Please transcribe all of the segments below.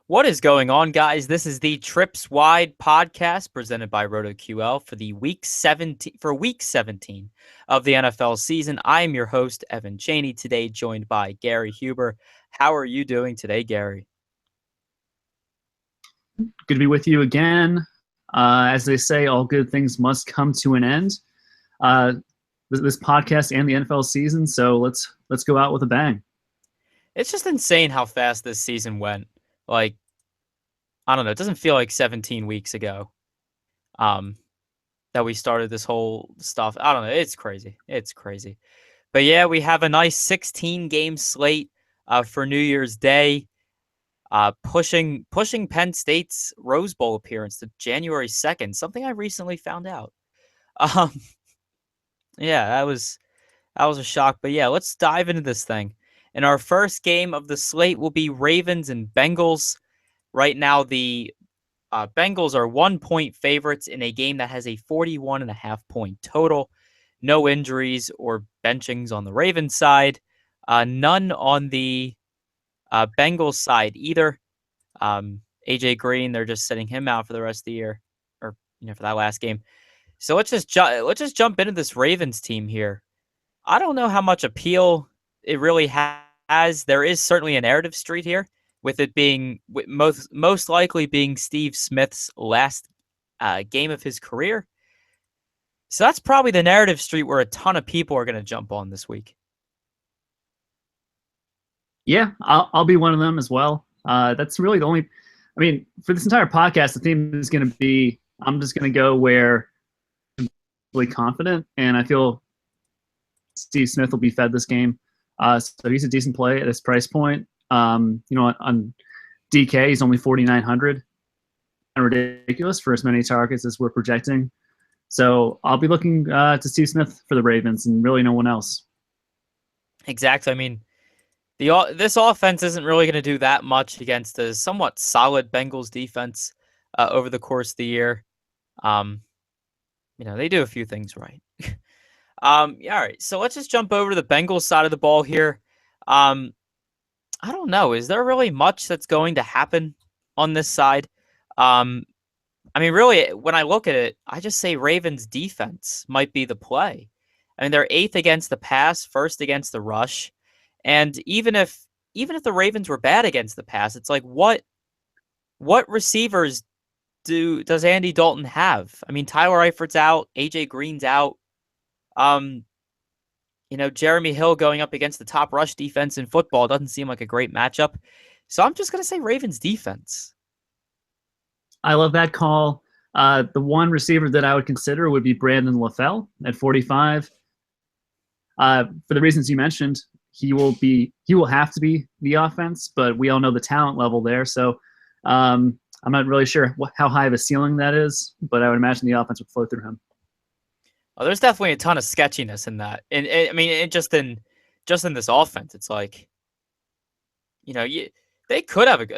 What is going on, guys? This is the Trips Wide podcast presented by RotoQL for week 17 of the NFL season. I am your host, Evan Cheney, today joined by Gary Huber. How are you doing today, Gary? Good to be with you again. As they say, all good things must come to an end. Uh, this podcast and the NFL season, so let's go out with a bang. It's just insane how fast this season went. Like, I don't know, it doesn't feel like 17 weeks ago um, that we started this whole stuff. I don't know, it's crazy. It's crazy. But yeah, we have a nice 16 game slate for New Year's Day, pushing Penn State's Rose Bowl appearance to January 2nd. Something I recently found out. Um, yeah, that was a shock. But yeah, let's dive into this thing. And our first game of the slate will be Ravens and Bengals. Right now, the Bengals are 1 point favorites in a game that has a 41.5 point total. No injuries or benchings on the Ravens side. None on the Bengals side either. AJ Green, they're just sitting him out for the rest of the year, or for that last game. So let's just jump into this Ravens team here. I don't know how much appeal it really has. There is certainly a narrative street here, with it being most likely being Steve Smith's last game of his career. So that's probably the narrative street where a ton of people are going to jump on this week. Yeah, I'll be one of them as well. That's really the only. I mean, for this entire podcast, the theme is going to be I'm just going to go where I'm really confident, and I feel Steve Smith will be fed this game. So he's a decent play at this price point. On DK, he's only 4,900. And ridiculous for as many targets as we're projecting. So I'll be looking to Steve Smith for the Ravens and really no one else. Exactly. I mean, this offense isn't really going to do that much against a somewhat solid Bengals defense over the course of the year. They do a few things right. Yeah, all right. So let's just jump over to the Bengals side of the ball here. I don't know. Is there really much that's going to happen on this side? I mean, really, when I look at it, I just say Ravens defense might be the play. I mean, they're 8th against the pass, 1st against the rush. And even if the Ravens were bad against the pass, it's like what receivers does Andy Dalton have? I mean, Tyler Eifert's out, AJ Green's out. Jeremy Hill going up against the top rush defense in football doesn't seem like a great matchup. So I'm just going to say Ravens defense. I love that call. The one receiver that I would consider would be Brandon LaFell at 45. For the reasons you mentioned, he will have to be the offense, but we all know the talent level there. So I'm not really sure how high of a ceiling that is, but I would imagine the offense would flow through him. Oh, there's definitely a ton of sketchiness in that, and I mean, just in this offense, it's like, they could have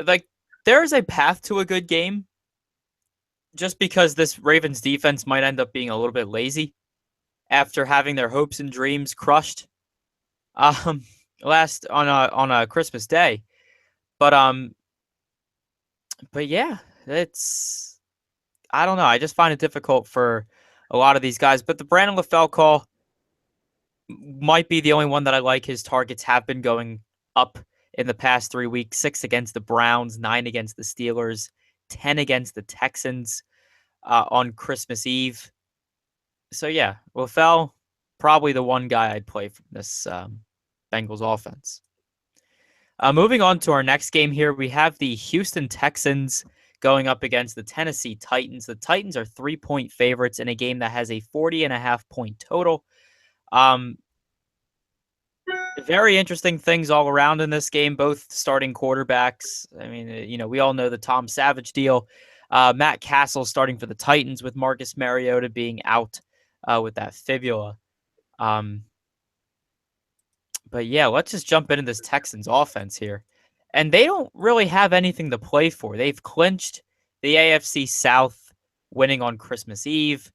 there is a path to a good game, just because this Ravens defense might end up being a little bit lazy after having their hopes and dreams crushed, last on a Christmas Day, but yeah, it's I don't know. I just find it difficult for a lot of these guys. But the Brandon LaFell call might be the only one that I like. His targets have been going up in the past 3 weeks: 6 against the Browns, 9 against the Steelers, 10 against the Texans on Christmas Eve. So yeah, LaFell, probably the one guy I'd play from this Bengals offense. Moving on to our next game here, we have the Houston Texans going up against the Tennessee Titans. The Titans are 3-point favorites in a game that has a 40.5-point total. Very interesting things all around in this game, both starting quarterbacks. I mean, we all know the Tom Savage deal. Matt Castle starting for the Titans with Marcus Mariota being out with that fibula. But yeah, let's just jump into this Texans offense here. And they don't really have anything to play for. They've clinched the AFC South, winning on Christmas Eve.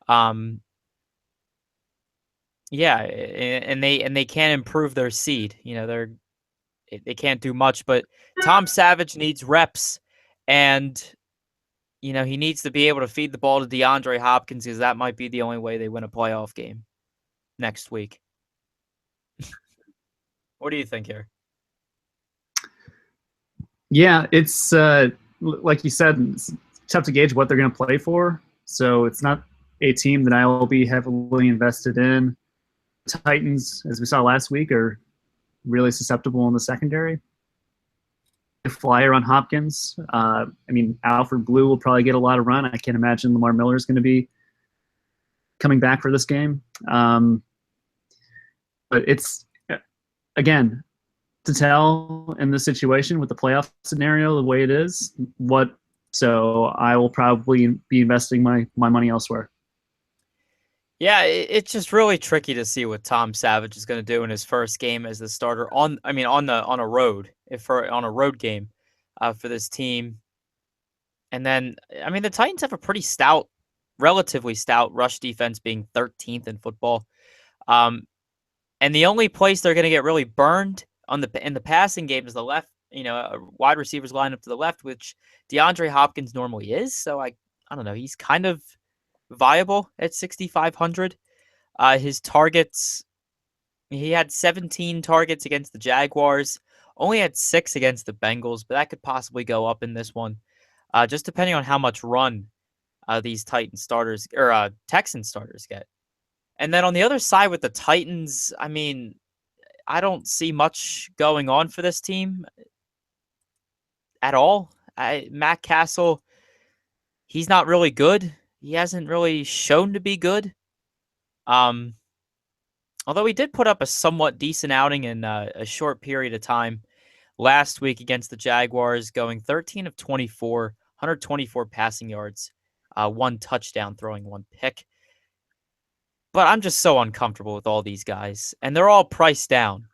Yeah, and they can't improve their seed. they can't do much. But Tom Savage needs reps, and he needs to be able to feed the ball to DeAndre Hopkins because that might be the only way they win a playoff game next week. What do you think here? Yeah, it's like you said, it's tough to gauge what they're going to play for. So it's not a team that I will be heavily invested in. Titans, as we saw last week, are really susceptible in the secondary. A flyer on Hopkins. I mean, Alfred Blue will probably get a lot of run. I can't imagine Lamar Miller is going to be coming back for this game. But it's, again, to tell in this situation with the playoff scenario the way it is, so I will probably be investing my money elsewhere. Yeah, it's just really tricky to see what Tom Savage is going to do in his first game as the starter on a road on a road game for this team. And then the Titans have a pretty relatively stout rush defense, being 13th in football. And the only place they're going to get really burned in the passing game is the left. Wide receivers line up to the left, which DeAndre Hopkins normally is. So I don't know. He's kind of viable at 6,500. His targets, he had 17 targets against the Jaguars, only had 6 against the Bengals, but that could possibly go up in this one, just depending on how much run these Texan starters get. And then on the other side with the Titans, I don't see much going on for this team at all. Matt Castle, he's not really good. He hasn't really shown to be good. Although he did put up a somewhat decent outing in a short period of time last week against the Jaguars, going 13 of 24, 124 passing yards, 1 touchdown, throwing 1 pick. But I'm just so uncomfortable with all these guys, and they're all priced down.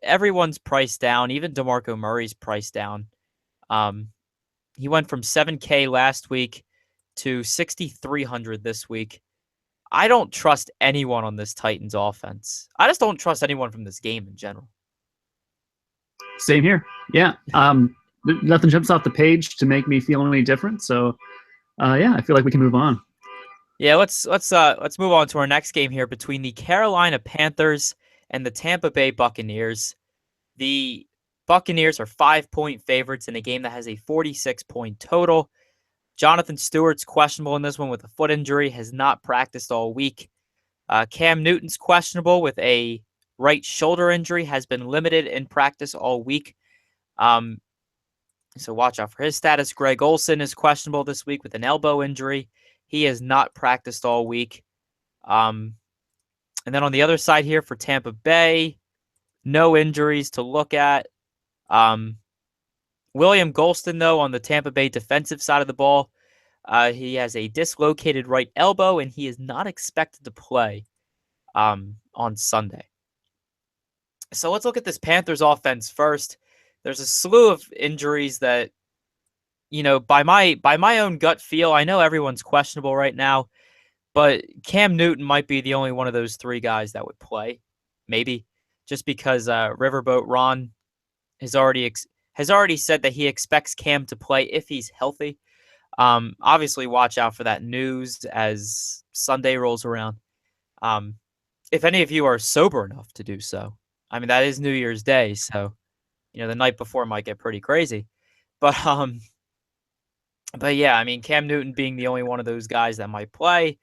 Everyone's priced down. Even DeMarco Murray's priced down. He went from $7K last week to 6,300 this week. I don't trust anyone on this Titans offense. I just don't trust anyone from this game in general. Same here. Yeah. Nothing jumps off the page to make me feel any different. So, I feel like we can move on. Yeah, let's move on to our next game here between the Carolina Panthers and the Tampa Bay Buccaneers. The Buccaneers are 5-point favorites in a game that has a 46-point total. Jonathan Stewart's questionable in this one with a foot injury, has not practiced all week. Cam Newton's questionable with a right shoulder injury, has been limited in practice all week. So watch out for his status. Greg Olsen is questionable this week with an elbow injury. He has not practiced all week. And then on the other side here for Tampa Bay, no injuries to look at. William Golston, though, on the Tampa Bay defensive side of the ball, he has a dislocated right elbow, and he is not expected to play on Sunday. So let's look at this Panthers offense first. There's a slew of injuries that, by my own gut feel, I know everyone's questionable right now, but Cam Newton might be the only one of those 3 guys that would play, maybe, just because Riverboat Ron has already said that he expects Cam to play if he's healthy. Obviously, watch out for that news as Sunday rolls around. If any of you are sober enough to do so, that is New Year's Day, so the night before might get pretty crazy. But yeah, Cam Newton being the only one of those guys that might play,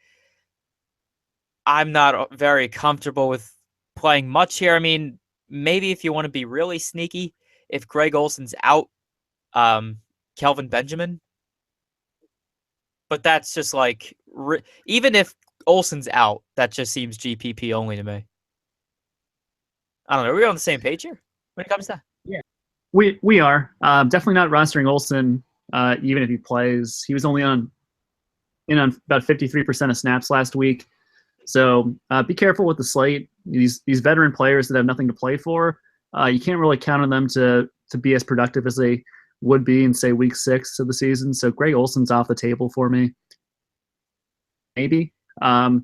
I'm not very comfortable with playing much here. Maybe if you want to be really sneaky, if Greg Olsen's out, Kelvin Benjamin. But that's just like, even if Olsen's out, that just seems GPP only to me. I don't know. Are we on the same page here when it comes to that? Yeah, we are. Definitely not rostering Olsen, even if he plays. He was only in on about 53% of snaps last week. So be careful with the slate. These veteran players that have nothing to play for, you can't really count on them to be as productive as they would be in, say, week 6 of the season. So Greg Olsen's off the table for me. Maybe. I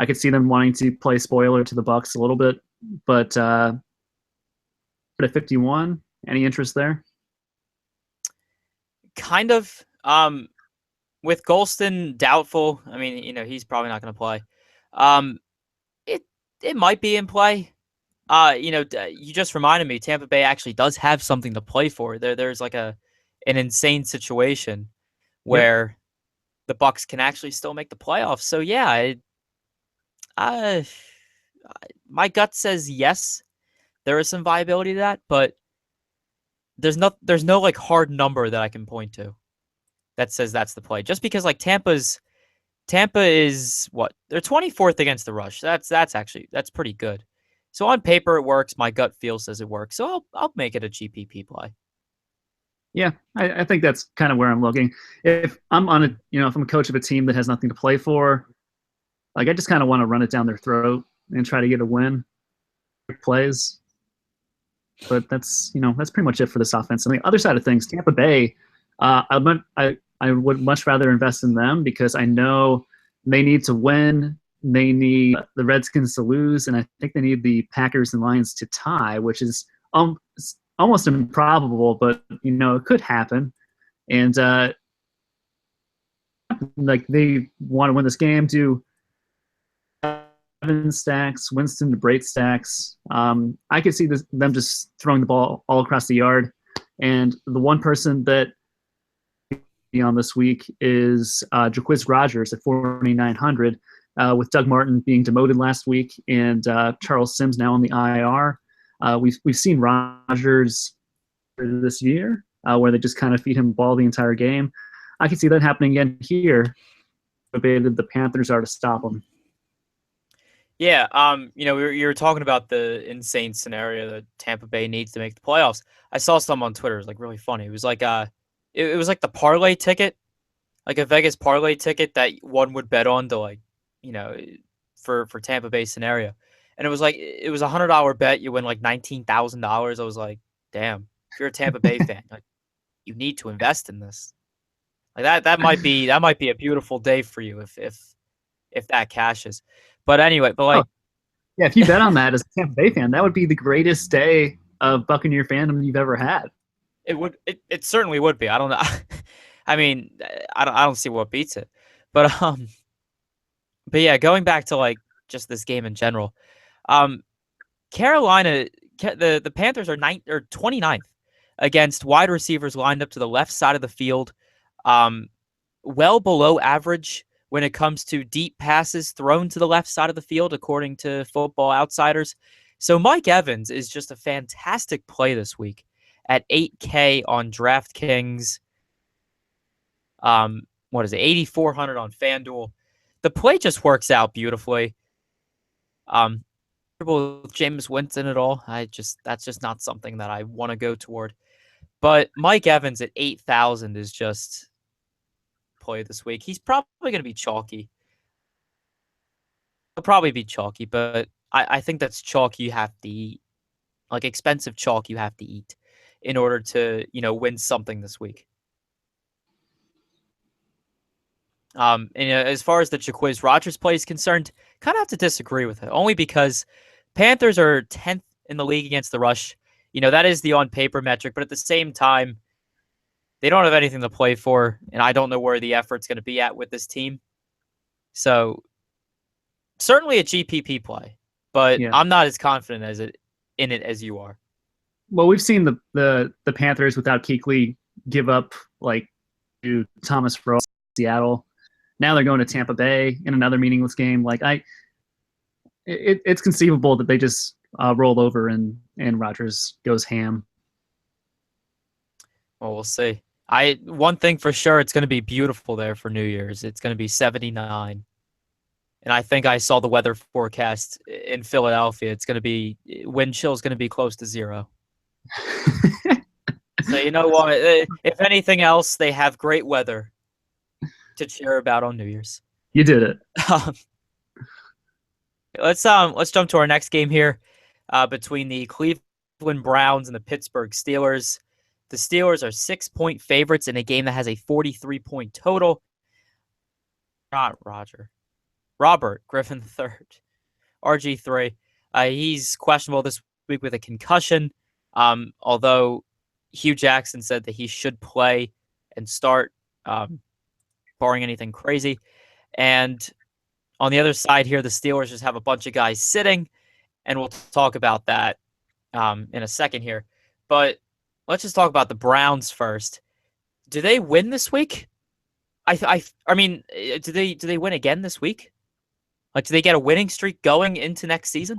could see them wanting to play spoiler to the Bucs a little bit, but at 51. Any interest there? Kind of. With Golston doubtful, I mean, he's probably not going to play. Um, it it might be in play. You just reminded me, Tampa Bay actually does have something to play for. There's like an insane situation Yep. where the Bucks can actually still make the playoffs. So yeah, uh, my gut says yes, there is some viability to that, but there's no like hard number that I can point to that says that's the play. Just because like Tampa is what? They're 24th against the rush. That's pretty good. So on paper it works. My gut feel says it works. So I'll make it a GPP play. Yeah, I think that's kind of where I'm looking. If I'm on a, if I'm a coach of a team that has nothing to play for, like I just kind of want to run it down their throat and try to get a win. Plays, but that's pretty much it for this offense. On the other side of things, Tampa Bay, I would much rather invest in them because I know they need to win. They need the Redskins to lose, and I think they need the Packers and Lions to tie, which is almost improbable, but it could happen. And like they want to win this game, do Evans stacks, Winston to Brate stacks. I could see them just throwing the ball all across the yard. And the one person that on this week is Jaquiz Rogers at 4,900, with Doug Martin being demoted last week and Charles Sims now on the IR. We've seen Rogers this year where they just kind of feed him the ball the entire game. I can see that happening again here. The Panthers are to stop him. Yeah, you were talking about the insane scenario that Tampa Bay needs to make the playoffs. I saw some on Twitter. It was like really funny. It was like it was like the parlay ticket, like a Vegas parlay ticket that one would bet on to like, for Tampa Bay scenario, and it was like it was $100 bet. You win like $19,000. I was like, damn, if you're a Tampa Bay fan, like you need to invest in this. Like that might be a beautiful day for you if that cashes. But anyway, like, yeah, if you bet on that as a Tampa Bay fan, that would be the greatest day of Buccaneer fandom you've ever had. It certainly would be. I don't know. I mean, I don't see what beats it. But yeah, going back to like just this game in general. Carolina, the Panthers are 29th against wide receivers lined up to the left side of the field. Well below average when it comes to deep passes thrown to the left side of the field, according to Football Outsiders. So Mike Evans is just a fantastic play this week at 8K on DraftKings. What is it? 8,400 on FanDuel. The play just works out beautifully. With James Winston at all, that's just not something that I want to go toward. But Mike Evans at 8,000 is just play this week. He's probably going to be chalky. He'll probably be chalky, but I think that's chalk you have to eat. Like expensive chalk you have to eat in order to, win something this week. And as far as the Jaquiz Rogers play is concerned, kind of have to disagree with it, only because Panthers are 10th in the league against the rush. That is the on-paper metric, but at the same time, they don't have anything to play for, and I don't know where the effort's going to be at with this team. So, certainly a GPP play, but yeah. I'm not as confident in it as you are. Well, we've seen the Panthers without Kuechly give up like to Thomas Rowe, Seattle. Now they're going to Tampa Bay in another meaningless game. Like it's conceivable that they just roll over and Rodgers goes ham. Well, we'll see. One thing for sure, it's going to be beautiful there for New Year's. It's going to be 79. And I think I saw the weather forecast in Philadelphia. It's going to be wind chill is going to be close to 0. So you know what? If anything else, they have great weather to cheer about on New Year's. You did it. Let's jump to our next game here, between the Cleveland Browns and the Pittsburgh Steelers. The Steelers are 6-point favorites in a game that has a 43-point total. Not Robert Griffin III, RG3. He's questionable this week with a concussion. Although Hugh Jackson said that he should play and start, barring anything crazy. And on the other side here, the Steelers just have a bunch of guys sitting, and we'll talk about that in a second here. But let's just talk about the Browns first. Do they win this week? I mean, do they win again this week? Like, do they get a winning streak going into next season?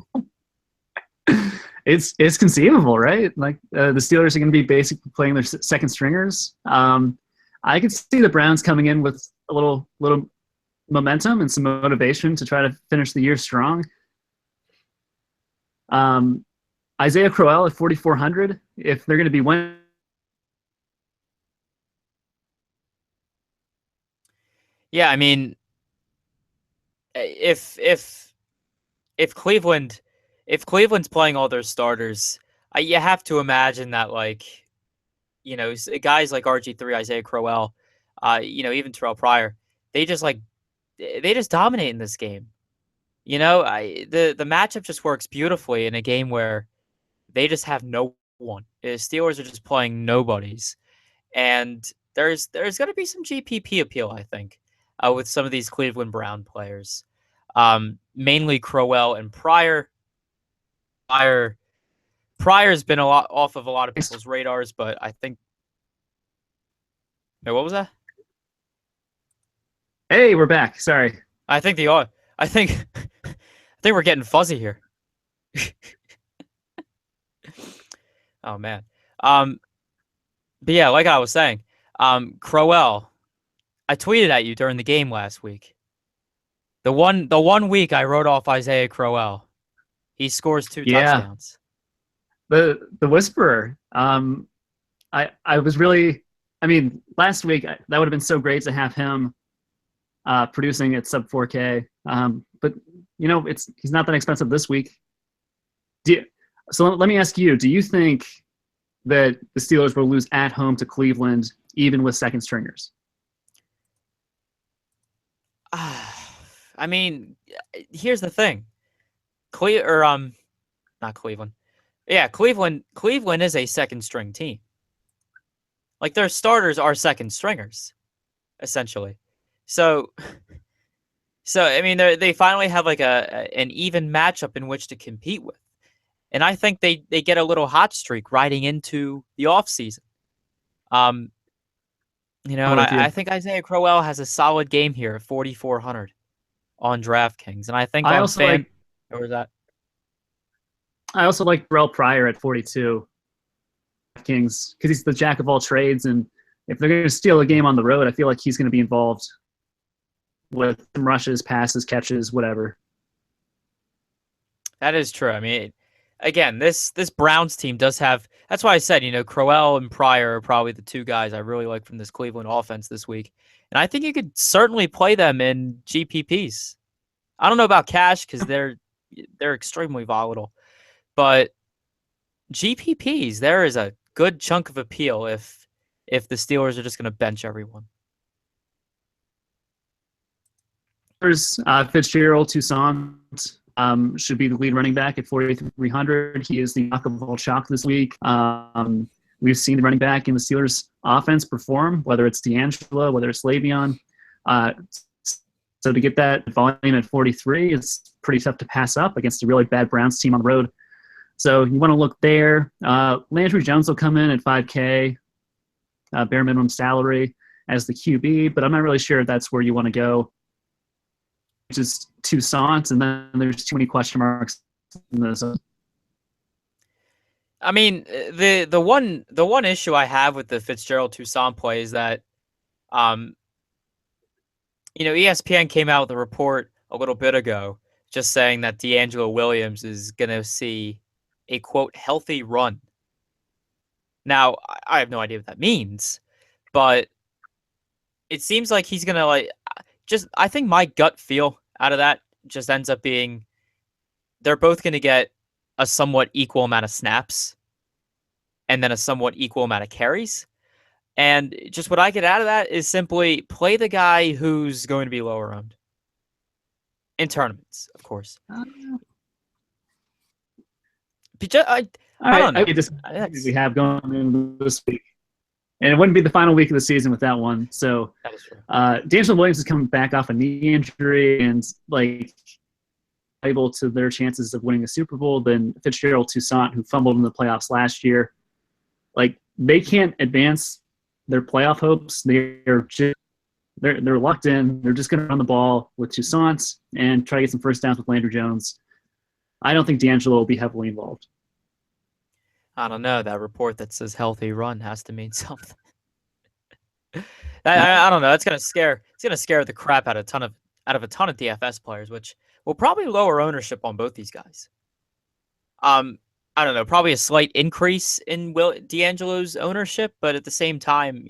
It's conceivable, right? Like the Steelers are going to be basically playing their second stringers. I could see the Browns coming in with a little momentum and some motivation to try to finish the year strong. Isaiah Crowell at 4,400. If they're going to be winning. Yeah, I mean, if Cleveland's playing all their starters, you have to imagine that, like, guys like RG3, Isaiah Crowell, even Terrell Pryor, they just dominate in this game. The matchup just works beautifully in a game where they just have no one. The Steelers are just playing nobodies, and there's going to be some GPP appeal, I think, with some of these Cleveland Brown players, mainly Crowell and Pryor. Pryor's been a lot off of a lot of people's radars, but I think. Wait, what was that? Hey, we're back. Sorry. I think we're getting fuzzy here. Oh man. But yeah, like I was saying, Crowell, I tweeted at you during the game last week. The one week I wrote off Isaiah Crowell, he scores 2 touchdowns. The Whisperer. I was really. I mean, last week that would have been so great to have him producing at sub 4K. But he's not that expensive this week. So let me ask you: do you think that the Steelers will lose at home to Cleveland, even with second stringers? I mean, here's the thing. Not Cleveland. Yeah, Cleveland is a second string team. Like, their starters are second stringers, essentially. So I mean, they finally have like an even matchup in which to compete with. And I think they get a little hot streak riding into the offseason. And I think Isaiah Crowell has a solid game here at 4,400 on DraftKings. And I think I also like Terrell Pryor at 42 Kings because he's the jack of all trades, and if they're going to steal a game on the road, I feel like he's going to be involved with some rushes, passes, catches, whatever. That is true. I mean, again, this Browns team does have. That's why I said, Crowell and Pryor are probably the two guys I really like from this Cleveland offense this week, and I think you could certainly play them in GPPs. I don't know about cash because they're extremely volatile, but GPPs, there is a good chunk of appeal if the Steelers are just going to bench everyone. There's Fitzgerald Toussaint should be the lead running back at 4,300. He is the knock of all chalk this week. We've seen the running back in the Steelers offense perform, whether it's D'Angelo, whether it's Le'Veon. So to get that volume at 43 is pretty tough to pass up against a really bad Browns team on the road. So you want to look there. Landry Jones will come in at 5K, bare minimum salary as the QB, but I'm not really sure if that's where you want to go. Just Toussaint, and then there's too many question marks in this. I mean, the one issue I have with the Fitzgerald Toussaint play is that, ESPN came out with a report a little bit ago just saying that D'Angelo Williams is going to see a, quote, healthy run. Now, I have no idea what that means, but it seems like he's going to, I think my gut feel out of that just ends up being they're both going to get a somewhat equal amount of snaps and then a somewhat equal amount of carries. And just what I get out of that is simply play the guy who's going to be lower owned. In tournaments, of course. I All I right, don't know. this That's we have going into this week, and it wouldn't be the final week of the season without one. So, that is true. D'Angelo Williams is coming back off a knee injury, and like able to their chances of winning a Super Bowl than Fitzgerald Toussaint, who fumbled in the playoffs last year. Like they can't advance their playoff hopes. They're locked in. They're just going to run the ball with Toussaint and try to get some first downs with Landry Jones. I don't think D'Angelo will be heavily involved. I don't know. That report that says healthy run has to mean something. Uh, I don't know. It's gonna scare the crap out of a ton of DFS players, which will probably lower ownership on both these guys. I don't know, probably a slight increase in D'Angelo's ownership, but at the same time,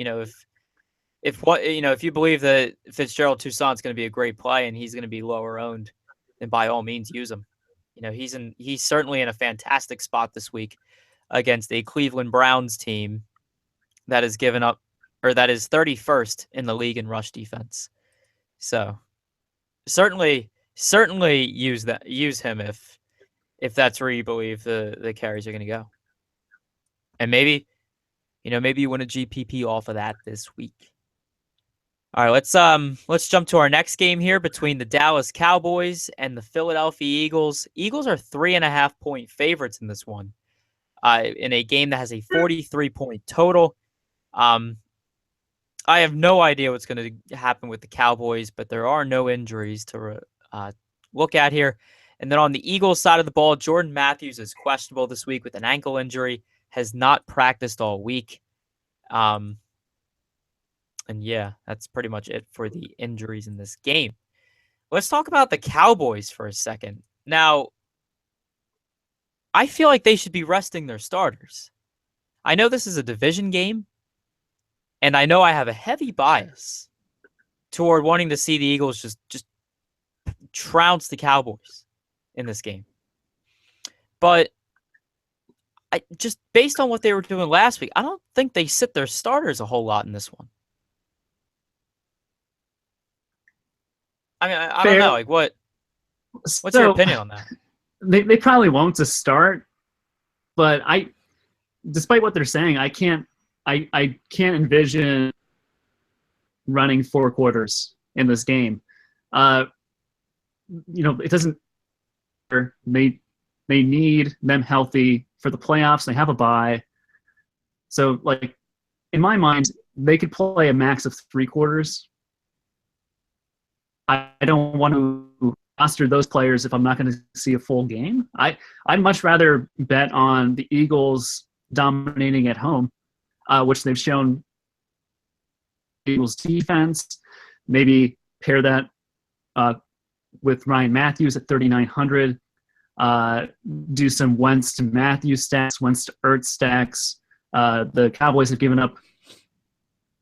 if you believe that Fitzgerald Toussaint's going to be a great play and he's going to be lower owned, then by all means use him. He's certainly in a fantastic spot this week against a Cleveland Browns team that is given up, or that is 31st in the league in rush defense. So certainly use him if that's where you believe the carries are going to go. And maybe you win a GPP off of that this week. All right, let's jump to our next game here between the Dallas Cowboys and the Philadelphia Eagles. Eagles are 3.5-point favorites in this one, in a game that has a 43-point total. I have no idea what's going to happen with the Cowboys, but there are no injuries to look at here. And then on the Eagles side of the ball, Jordan Matthews is questionable this week with an ankle injury, has not practiced all week. And yeah, that's pretty much it for the injuries in this game. Let's talk about the Cowboys for a second. Now, I feel like they should be resting their starters. I know this is a division game, and I know I have a heavy bias toward wanting to see the Eagles just trounce the Cowboys in this game. But just based on what they were doing last week, I don't think they sit their starters a whole lot in this one. I mean, I don't know. Like, what's your opinion on that? They probably won't to start, but despite what they're saying, I can't envision running 4 quarters in this game. It doesn't. They need them healthy for the playoffs. They have a bye, so like in my mind, they could play a max of 3 quarters. I don't want to roster those players if I'm not going to see a full game. I'd much rather bet on the Eagles dominating at home, which they've shown. Eagles defense, maybe pair that with Ryan Matthews at 3,900. Do some Wentz to Matthews stacks, Wentz to Ertz stacks. The Cowboys have given up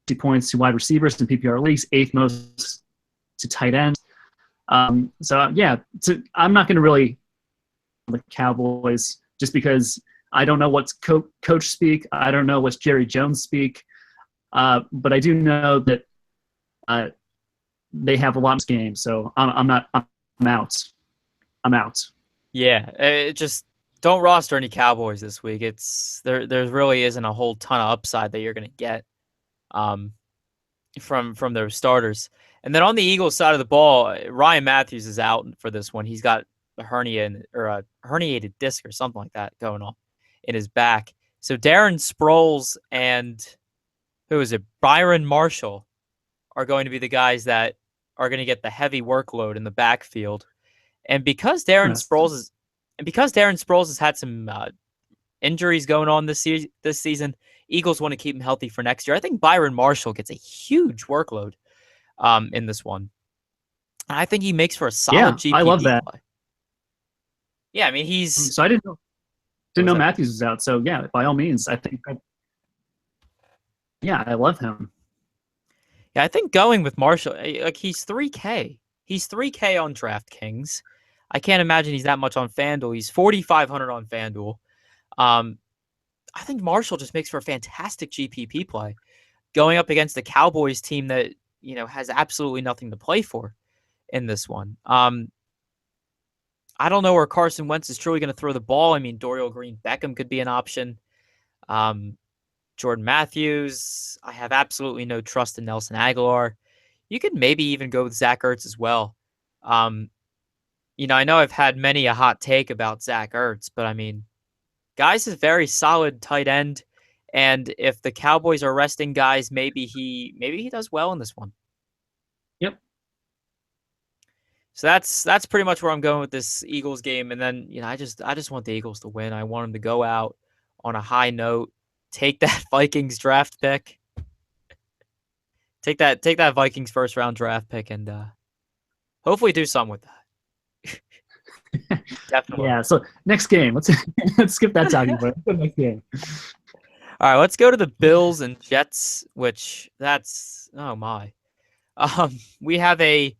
2 points to wide receivers in PPR leagues, 8th most to tight ends. I'm not going to really the Cowboys just because I don't know what's coach speak. I don't know what's Jerry Jones speak. But I do know that they have a lot of games, so I'm out. I'm out. Yeah, just don't roster any Cowboys this week. There really isn't a whole ton of upside that you're going to get from their starters. And then on the Eagles side of the ball, Ryan Matthews is out for this one. He's got a herniated disc or something like that going on in his back. So Darren Sproles and Byron Marshall are going to be the guys that are going to get the heavy workload in the backfield. And because Darren Sproles has had some injuries going on this season, Eagles want to keep him healthy for next year. I think Byron Marshall gets a huge workload in this one. And I think he makes for a solid GPP I love that. play. Yeah, I mean So I didn't know Matthews was out. So yeah, by all means, I think. I love him. Yeah, I think going with Marshall, like he's 3K. He's 3K on DraftKings. I can't imagine he's that much on FanDuel. He's 4,500 on FanDuel. I think Marshall just makes for a fantastic GPP play going up against the Cowboys team that, has absolutely nothing to play for in this one. I don't know where Carson Wentz is truly going to throw the ball. I mean, Dorial Green Beckham could be an option. Jordan Matthews. I have absolutely no trust in Nelson Aguilar. You could maybe even go with Zach Ertz as well. I know I've had many a hot take about Zach Ertz, but I mean, guy's a very solid tight end, and if the Cowboys are resting guys, maybe he does well in this one. Yep. So that's pretty much where I'm going with this Eagles game, and then I just want the Eagles to win. I want them to go out on a high note, take that Vikings draft pick, take that Vikings first round draft pick, and hopefully do something with that. Definitely. Yeah. So next game, let's skip that talking point. Next game. All right, let's go to the Bills and Jets, which that's oh my. We have a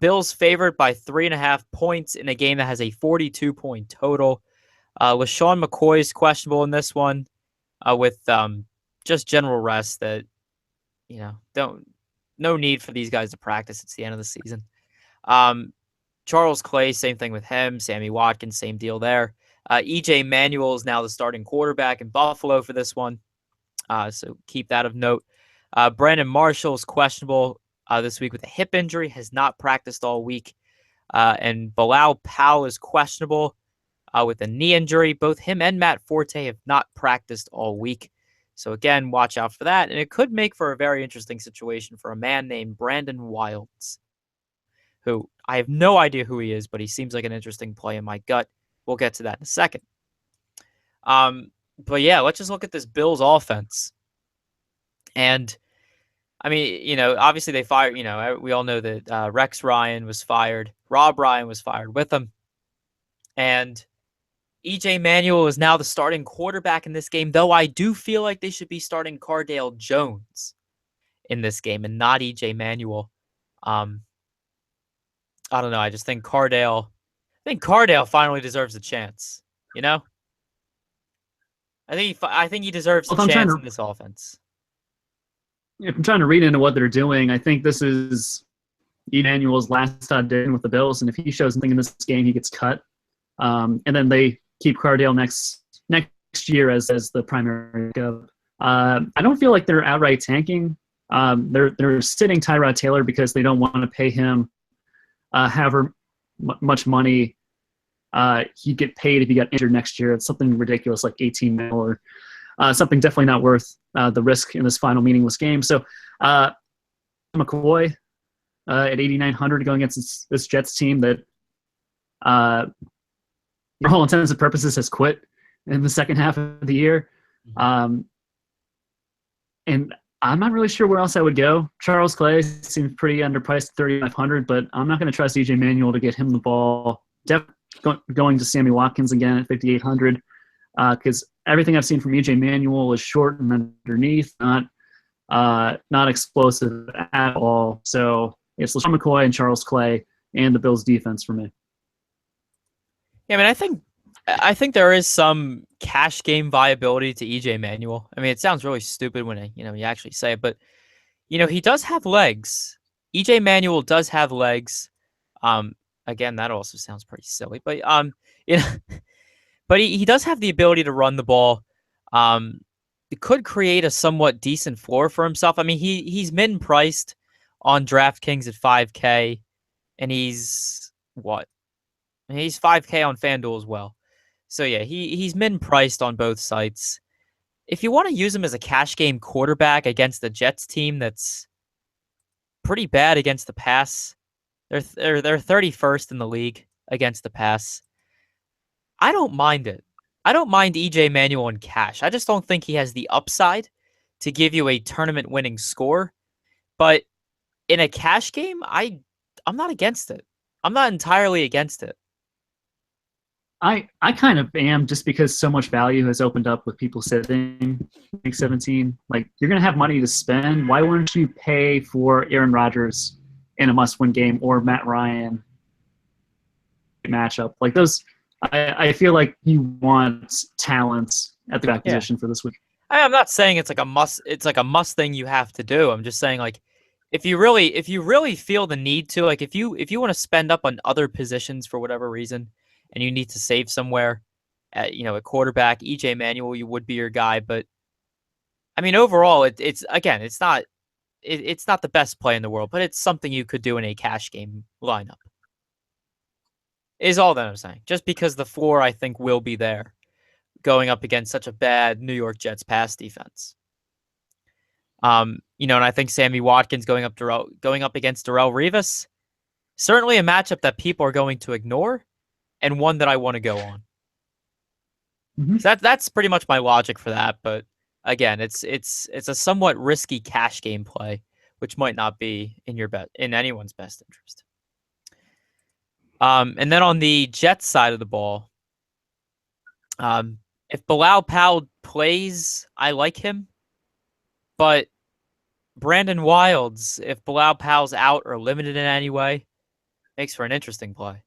Bills favored by 3.5 points in a game that has a 42-point total. LaShawn McCoy is questionable in this one, with just general rest that no need for these guys to practice. It's the end of the season. Charles Clay, same thing with him. Sammy Watkins, same deal there. EJ Manuel is now the starting quarterback in Buffalo for this one, so keep that of note. Brandon Marshall is questionable this week with a hip injury, has not practiced all week. And Bilal Powell is questionable with a knee injury. Both him and Matt Forte have not practiced all week. So again, watch out for that. And it could make for a very interesting situation for a man named Brandon Wilds, who I have no idea who he is, but he seems like an interesting play in my gut. We'll get to that in a second. But yeah, let's just look at this Bills offense. And I mean, obviously they fired, we all know that Rex Ryan was fired. Rob Ryan was fired with them. And EJ Manuel is now the starting quarterback in this game, though I do feel like they should be starting Cardale Jones in this game and not EJ Manuel. I don't know. I just think Cardale finally deserves a chance. I think he deserves a chance in this offense. If I'm trying to read into what they're doing, I think this is Emmanuel's last audition with the Bills, and if he shows nothing in this game, he gets cut. And then they keep Cardale next year as the primary backup. I don't feel like they're outright tanking. They're sitting Tyrod Taylor because they don't want to pay him however much money he'd get paid if he got injured next year. It's something ridiculous like $18 million or something definitely not worth the risk in this final meaningless game. So McCoy at 8,900 going against this Jets team that for all intents and purposes has quit in the second half of the year. And I'm not really sure where else I would go. Charles Clay seems pretty underpriced, 3,500, but I'm not going to trust EJ Manuel to get him the ball. Going to Sammy Watkins again at 5,800 because everything I've seen from EJ Manuel is short and underneath, not explosive at all. So it's LaShawn McCoy and Charles Clay and the Bills defense for me. Yeah, I mean, I think there is some cash game viability to EJ Manuel. I mean, it sounds really stupid when you actually say it, but he does have legs. EJ Manuel does have legs. Again, that also sounds pretty silly, but but he does have the ability to run the ball. It could create a somewhat decent floor for himself. I mean, he's min priced on DraftKings at 5K, and he's what? He's 5K on FanDuel as well. So yeah, he's min priced on both sites. If you want to use him as a cash game quarterback against the Jets team that's pretty bad against the pass, they're 31st in the league against the pass. I don't mind it. I don't mind EJ Manuel in cash. I just don't think he has the upside to give you a tournament winning score. But in a cash game, I'm not against it. I'm not entirely against it. I kind of am, just because so much value has opened up with people sitting week 17. Like, you're going to have money to spend. Why wouldn't you pay for Aaron Rodgers in a must-win game or Matt Ryan matchup? Like those, I feel like you want talent at the back position for this week. I'm not saying it's like a must. It's like a must thing you have to do. I'm just saying, like, if you really feel the need to, like if you want to spend up on other positions for whatever reason, and you need to save somewhere, at quarterback, EJ Manuel, you would be your guy. But I mean, overall, it's again, it's not the best play in the world, but it's something you could do in a cash game lineup. Is all that I'm saying. Just because the floor, I think, will be there going up against such a bad New York Jets pass defense. And I think Sammy Watkins going up against Darrelle Revis, certainly a matchup that people are going to ignore, and one that I want to go on. Mm-hmm. So that's pretty much my logic for that. But again, it's a somewhat risky cash game play, which might not be in anyone's best interest. And then on the Jets side of the ball, if Bilal Powell plays, I like him. But Brandon Wilds, if Bilal Powell's out or limited in any way, makes for an interesting play.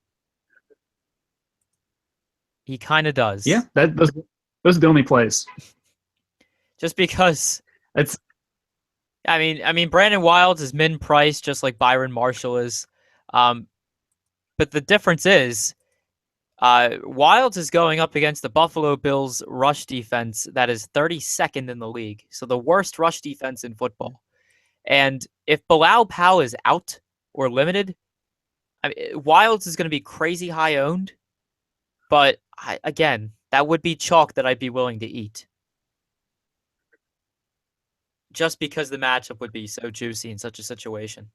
He kind of does. Yeah, those are the only plays. Just because I mean, Brandon Wilds is min price, just like Byron Marshall is. But the difference is, Wilds is going up against the Buffalo Bills rush defense that is 32nd in the league. So the worst rush defense in football. And if Bilal Powell is out or limited, Wilds is going to be crazy high owned. But again, that would be chalk that I'd be willing to eat. Just because the matchup would be so juicy in such a situation.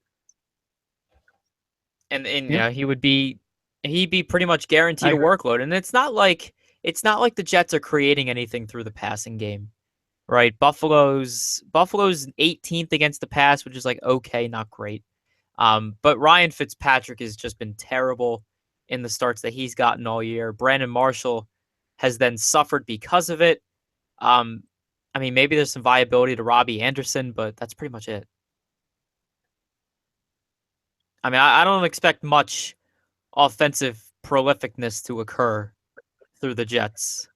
And he'd be pretty much guaranteed a workload. And it's not like the Jets are creating anything through the passing game. Right? Buffalo's 18th against the pass, which is like okay, not great. But Ryan Fitzpatrick has just been terrible in the starts that he's gotten all year. Brandon Marshall has then suffered because of it. I mean, maybe there's some viability to Robbie Anderson, but that's pretty much it. I mean, I don't expect much offensive prolificness to occur through the Jets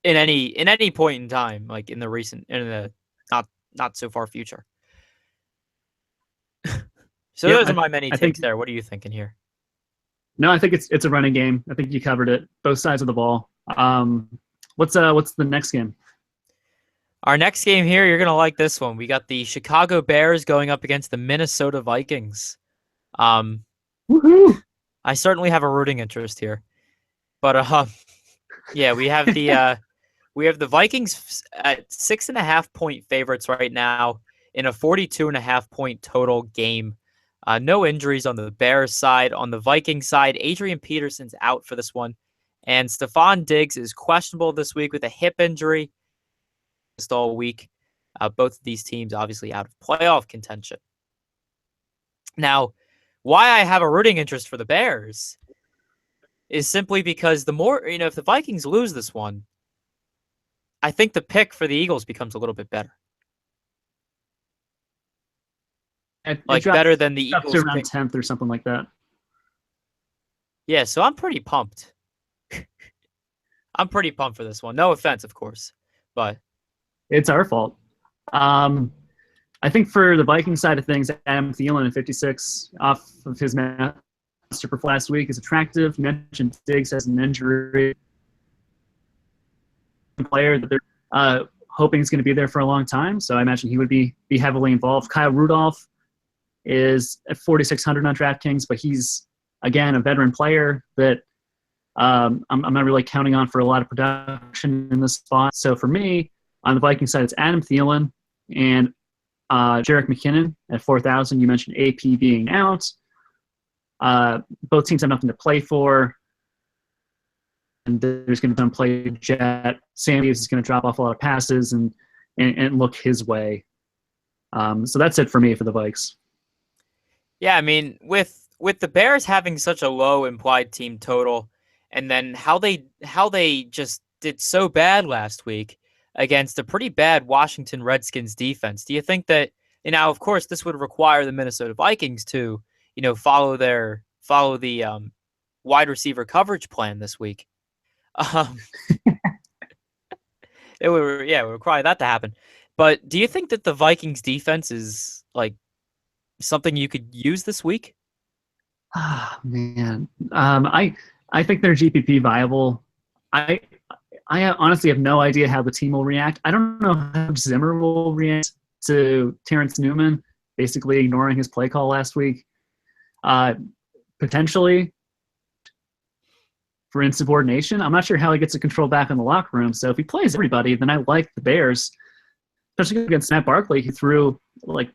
in any point in time, like in the not so far future. So those are my many takes there. What are you thinking here? No, I think it's a running game. I think you covered it, both sides of the ball. What's the next game? Our next game here, you're gonna like this one. We got the Chicago Bears going up against the Minnesota Vikings. Woohoo! I certainly have a rooting interest here, but yeah, we have the Vikings at 6.5 point favorites right now in a 42.5 point total game. No injuries on the Bears side. On the Vikings side, Adrian Peterson's out for this one, and Stephon Diggs is questionable this week with a hip injury. Just all week. Both of these teams obviously out of playoff contention. Now, why I have a rooting interest for the Bears is simply because the more, if the Vikings lose this one, I think the pick for the Eagles becomes a little bit better. Better than the Eagles. Around 10th or something like that. Yeah, so I'm pretty pumped. I'm pretty pumped for this one. No offense, of course, but it's our fault. I think for the Viking side of things, Adam Thielen at 56 off of his master perf last week is attractive. You mentioned Diggs has an injury. Player that they're hoping is going to be there for a long time, so I imagine he would be heavily involved. Kyle Rudolph is at 4,600 on DraftKings, but he's, again, a veteran player that I'm not really counting on for a lot of production in this spot. So for me, on the Viking side, it's Adam Thielen and Jerick McKinnon at 4,000. You mentioned AP being out. Both teams have nothing to play for. And there's going to be some play jet. Sanders is going to drop off a lot of passes and look his way. So that's it for me for the Vikes. Yeah, I mean, with the Bears having such a low implied team total, and then how they just did so bad last week against a pretty bad Washington Redskins defense, do you think that, now of course this would require the Minnesota Vikings to, follow the wide receiver coverage plan this week? It would require that to happen. But do you think that the Vikings defense is something you could use this week? Ah, man. I think they're GPP viable. I I honestly have no idea how the team will react. I don't know how Zimmer will react to Terrence Newman basically ignoring his play call last week. Uh, Potentially for insubordination. I'm not sure how he gets the control back in the locker room. So if he plays everybody, then I like the Bears, especially against Matt Barkley, who threw like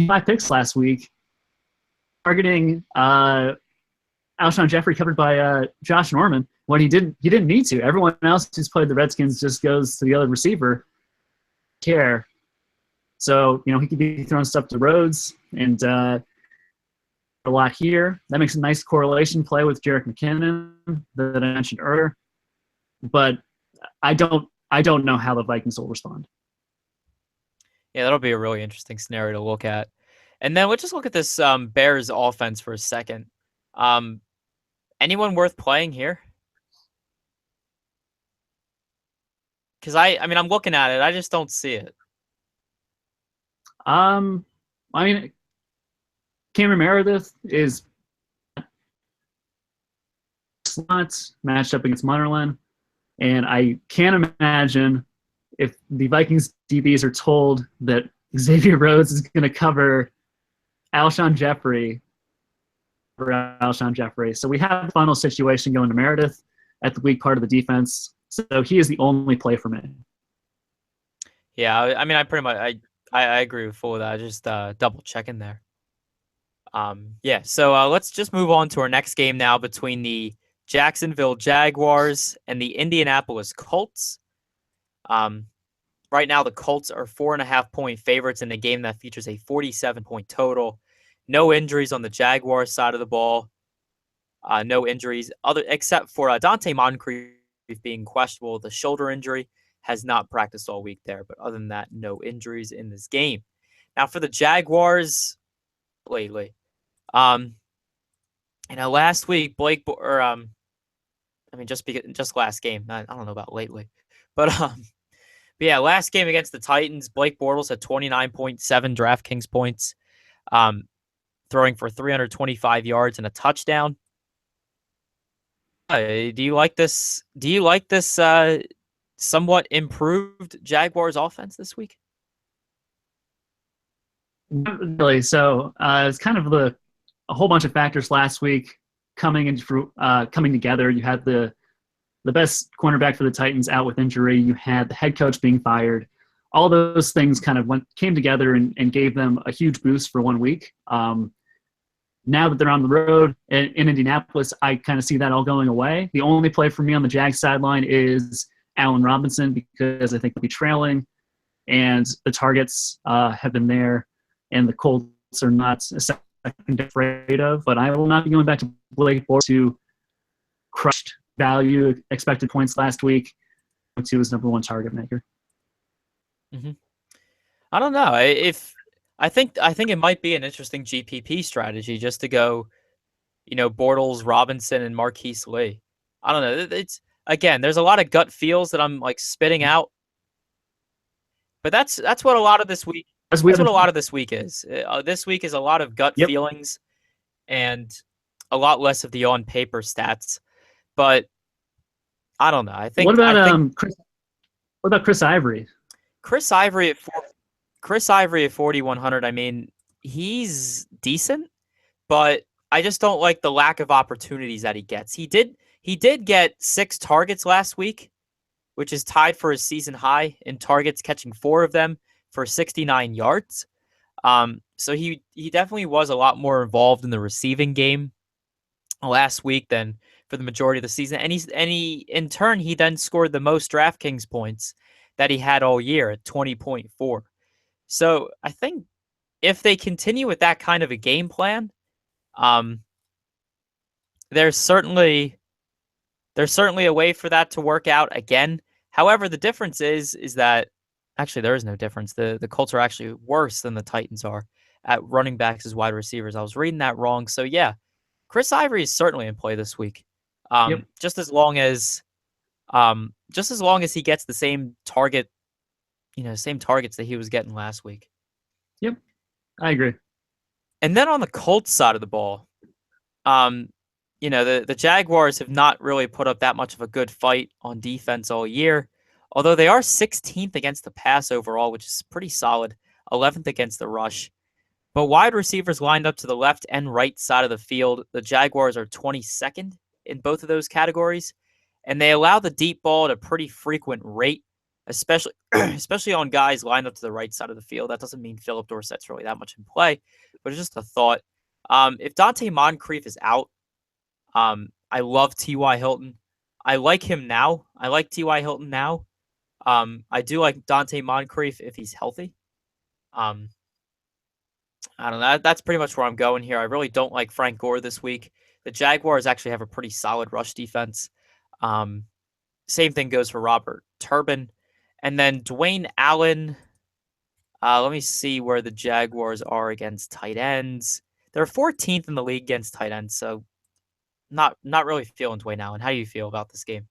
5 picks last week, targeting Alshon Jeffrey covered by Josh Norman when he didn't need to. Everyone else who's played the Redskins just goes to the other receiver. Care. So, he could be throwing stuff to Rhodes and a lot here. That makes a nice correlation play with Jerick McKinnon that I mentioned earlier. But I don't know how the Vikings will respond. Yeah, that'll be a really interesting scenario to look at. And then let's just look at this Bears offense for a second. Anyone worth playing here? Because I mean, I'm looking at it. I just don't see it. I mean, Cameron Meredith is slots matched up against Munnerlyn, and I can't imagine if the Vikings DBs are told that Xavier Rhodes is going to cover Alshon Jeffrey. So we have a funnel situation going to Meredith at the weak part of the defense. So he is the only play for me. Yeah, I mean, I pretty much I agree with full of that. Just double checking there. Yeah, so let's just move on to our next game now between the Jacksonville Jaguars and the Indianapolis Colts. Right now, the Colts are 4.5-point favorites in a game that features a 47-point total. No injuries on the Jaguars side of the ball. No injuries except for Dante Moncrief being questionable. The shoulder injury has not practiced all week there, but other than that, no injuries in this game. Now for the Jaguars lately, last week just last game. I don't know about lately, but yeah, last game against the Titans, Blake Bortles had 29.7 DraftKings points, throwing for 325 yards and a touchdown. Do you like this? Somewhat improved Jaguars offense this week? Not really. So it's kind of a whole bunch of factors last week coming together. You had the best cornerback for the Titans out with injury. You had the head coach being fired. All those things kind of came together and gave them a huge boost for 1 week. Now that they're on the road in Indianapolis, I kind of see that all going away. The only play for me on the Jags sideline is Allen Robinson because I think they'll be trailing, and the targets have been there, and the Colts are not a second afraid of. But I will not be going back to Blake Bortles, who crushed value expected points last week to his number 1 target maker. Mm-hmm. I don't know if. I think it might be an interesting GPP strategy just to go, Bortles, Robinson, and Marquise Lee. I don't know. It's again, there's a lot of gut feels that I'm like spitting out, but that's what a lot of this week. That's what a lot of this week is. This week is a lot of gut feelings, and a lot less of the on paper stats. But I don't know. I think. What about Chris Ivory? Chris Ivory at 4,100. I mean, he's decent, but I just don't like the lack of opportunities that he gets. He did get 6 targets last week, which is tied for his season high in targets, catching 4 of them for 69 yards. So he definitely was a lot more involved in the receiving game last week than for the majority of the season. And he in turn he then scored the most DraftKings points that he had all year at 20.4. So I think if they continue with that kind of a game plan, there's certainly a way for that to work out again. However, the difference is that actually there is no difference. The Colts are actually worse than the Titans are at running backs as wide receivers. I was reading that wrong. So yeah, Chris Ivory is certainly in play this week. Just as long as he gets the same target. Same targets that he was getting last week. Yep, I agree. And then on the Colts side of the ball, um, the Jaguars have not really put up that much of a good fight on defense all year, although they are 16th against the pass overall, which is pretty solid, 11th against the rush. But wide receivers lined up to the left and right side of the field, the Jaguars are 22nd in both of those categories, and they allow the deep ball at a pretty frequent rate, especially especially on guys lined up to the right side of the field. That doesn't mean Philip Dorsett's really that much in play, but it's just a thought. If Dante Moncrief is out, I love T.Y. Hilton. I like him now. I like T.Y. Hilton now. I do like Dante Moncrief if he's healthy. I don't know. That's pretty much where I'm going here. I really don't like Frank Gore this week. The Jaguars actually have a pretty solid rush defense. Same thing goes for Robert Turbin. And then Dwayne Allen. Let me see where the Jaguars are against tight ends. They're 14th in the league against tight ends, so not really feeling Dwayne Allen. How do you feel about this game?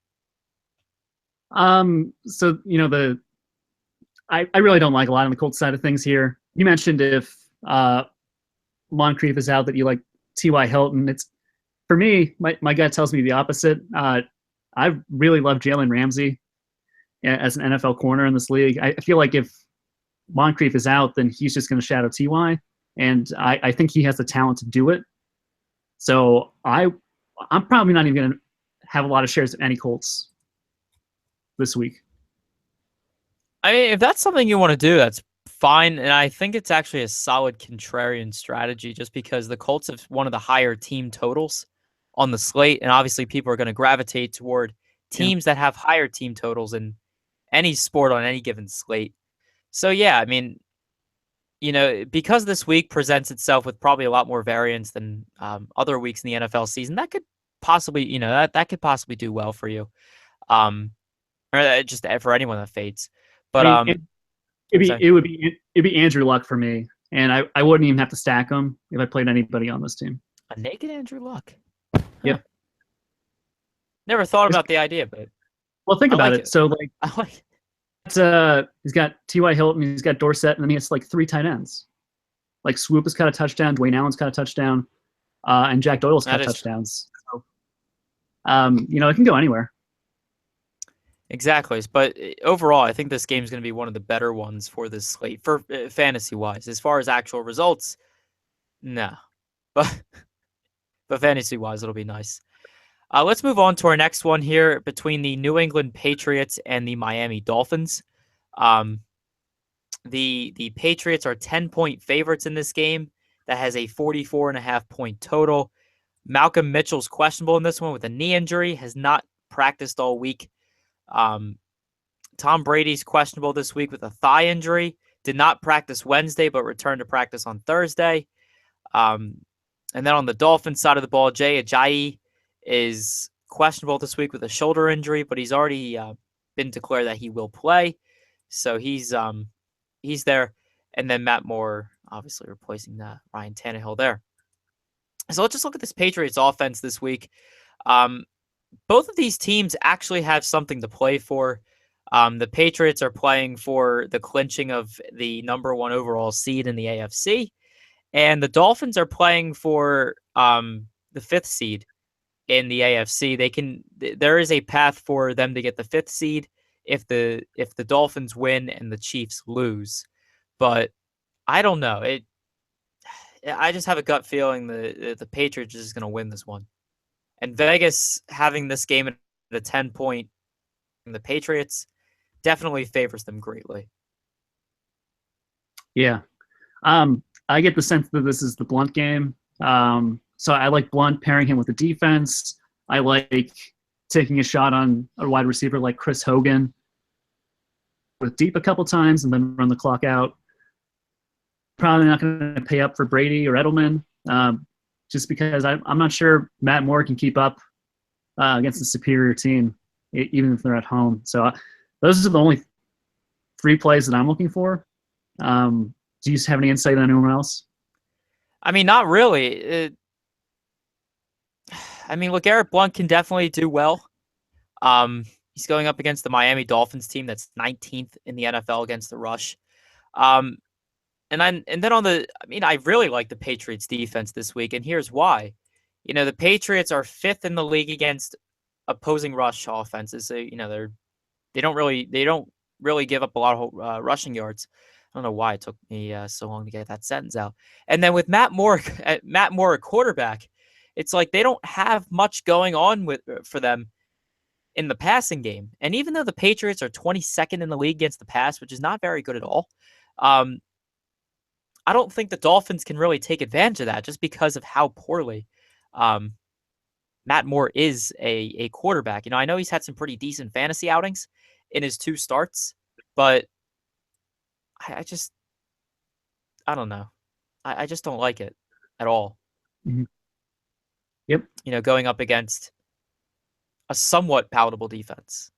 So I really don't like a lot on the Colts side of things here. You mentioned if Moncrief is out that you like T.Y. Hilton. It's for me, my gut tells me the opposite. I really love Jalen Ramsey as an NFL corner in this league. I feel like if Moncrief is out, then he's just going to shadow Ty, and I think he has the talent to do it. So I'm probably not even going to have a lot of shares of any Colts this week. I mean, if that's something you want to do, that's fine. And I think it's actually a solid contrarian strategy just because the Colts have one of the higher team totals on the slate. And obviously, people are going to gravitate toward teams that have higher team totals in any sport on any given slate. So, yeah, I mean, because this week presents itself with probably a lot more variance than other weeks in the NFL season, that could possibly, that could possibly do well for you. Or just for anyone that fades. But it would be Andrew Luck for me, and I wouldn't even have to stack him if I played anybody on this team. A naked Andrew Luck. Yep. Never thought about the idea, but think about it. So I like he's got T.Y. Hilton, he's got Dorsett, and then he has like 3 tight ends. Like Swoop has got a touchdown, Dwayne Allen's got a touchdown, and Jack Doyle's got touchdowns. So, it can go anywhere. Exactly. But overall, I think this game is going to be one of the better ones for this slate, for fantasy-wise. As far as actual results, no. But fantasy-wise, it'll be nice. Let's move on to our next one here between the New England Patriots and the Miami Dolphins. The Patriots are 10-point favorites in this game. That has a 44.5-point total. Malcolm Mitchell's questionable in this one with a knee injury, has not practiced all week. Tom Brady's questionable this week with a thigh injury. Did not practice Wednesday, but returned to practice on Thursday. And then on the Dolphins side of the ball, Jay Ajayi is questionable this week with a shoulder injury, but he's already been declared that he will play. So he's there. And then Matt Moore, obviously replacing Ryan Tannehill there. So let's just look at this Patriots offense this week. Both of these teams actually have something to play for. The Patriots are playing for the clinching of the number 1 overall seed in the AFC, and the Dolphins are playing for the 5th seed in the AFC. There is a path for them to get the 5th seed if the Dolphins win and the Chiefs lose, but I don't know. I just have a gut feeling the Patriots is going to win this one. And Vegas having this game at a 10-point in the Patriots definitely favors them greatly. Yeah. I get the sense that this is the Blunt game. So I like Blunt pairing him with the defense. I like taking a shot on a wide receiver like Chris Hogan with deep a couple times and then run the clock out. Probably not going to pay up for Brady or Edelman. Just because I'm not sure Matt Moore can keep up against a superior team, even if they're at home. So those are the only 3 plays that I'm looking for. Do you have any insight on anyone else? I mean, not really. LeGarrette Blount can definitely do well. He's going up against the Miami Dolphins team that's 19th in the NFL against the rush. and then I mean, I really like the Patriots defense this week, and here's why. The Patriots are 5th in the league against opposing rush offenses. So, they don't really give up a lot of rushing yards. I don't know why it took me so long to get that sentence out. And then with Matt Moore at quarterback, it's like they don't have much going on for them in the passing game. And even though the Patriots are 22nd in the league against the pass, which is not very good at all, I don't think the Dolphins can really take advantage of that just because of how poorly Matt Moore is a quarterback. I know he's had some pretty decent fantasy outings in his 2 starts, but I don't know. I just don't like it at all. Mm-hmm. Yep. Going up against a somewhat palatable defense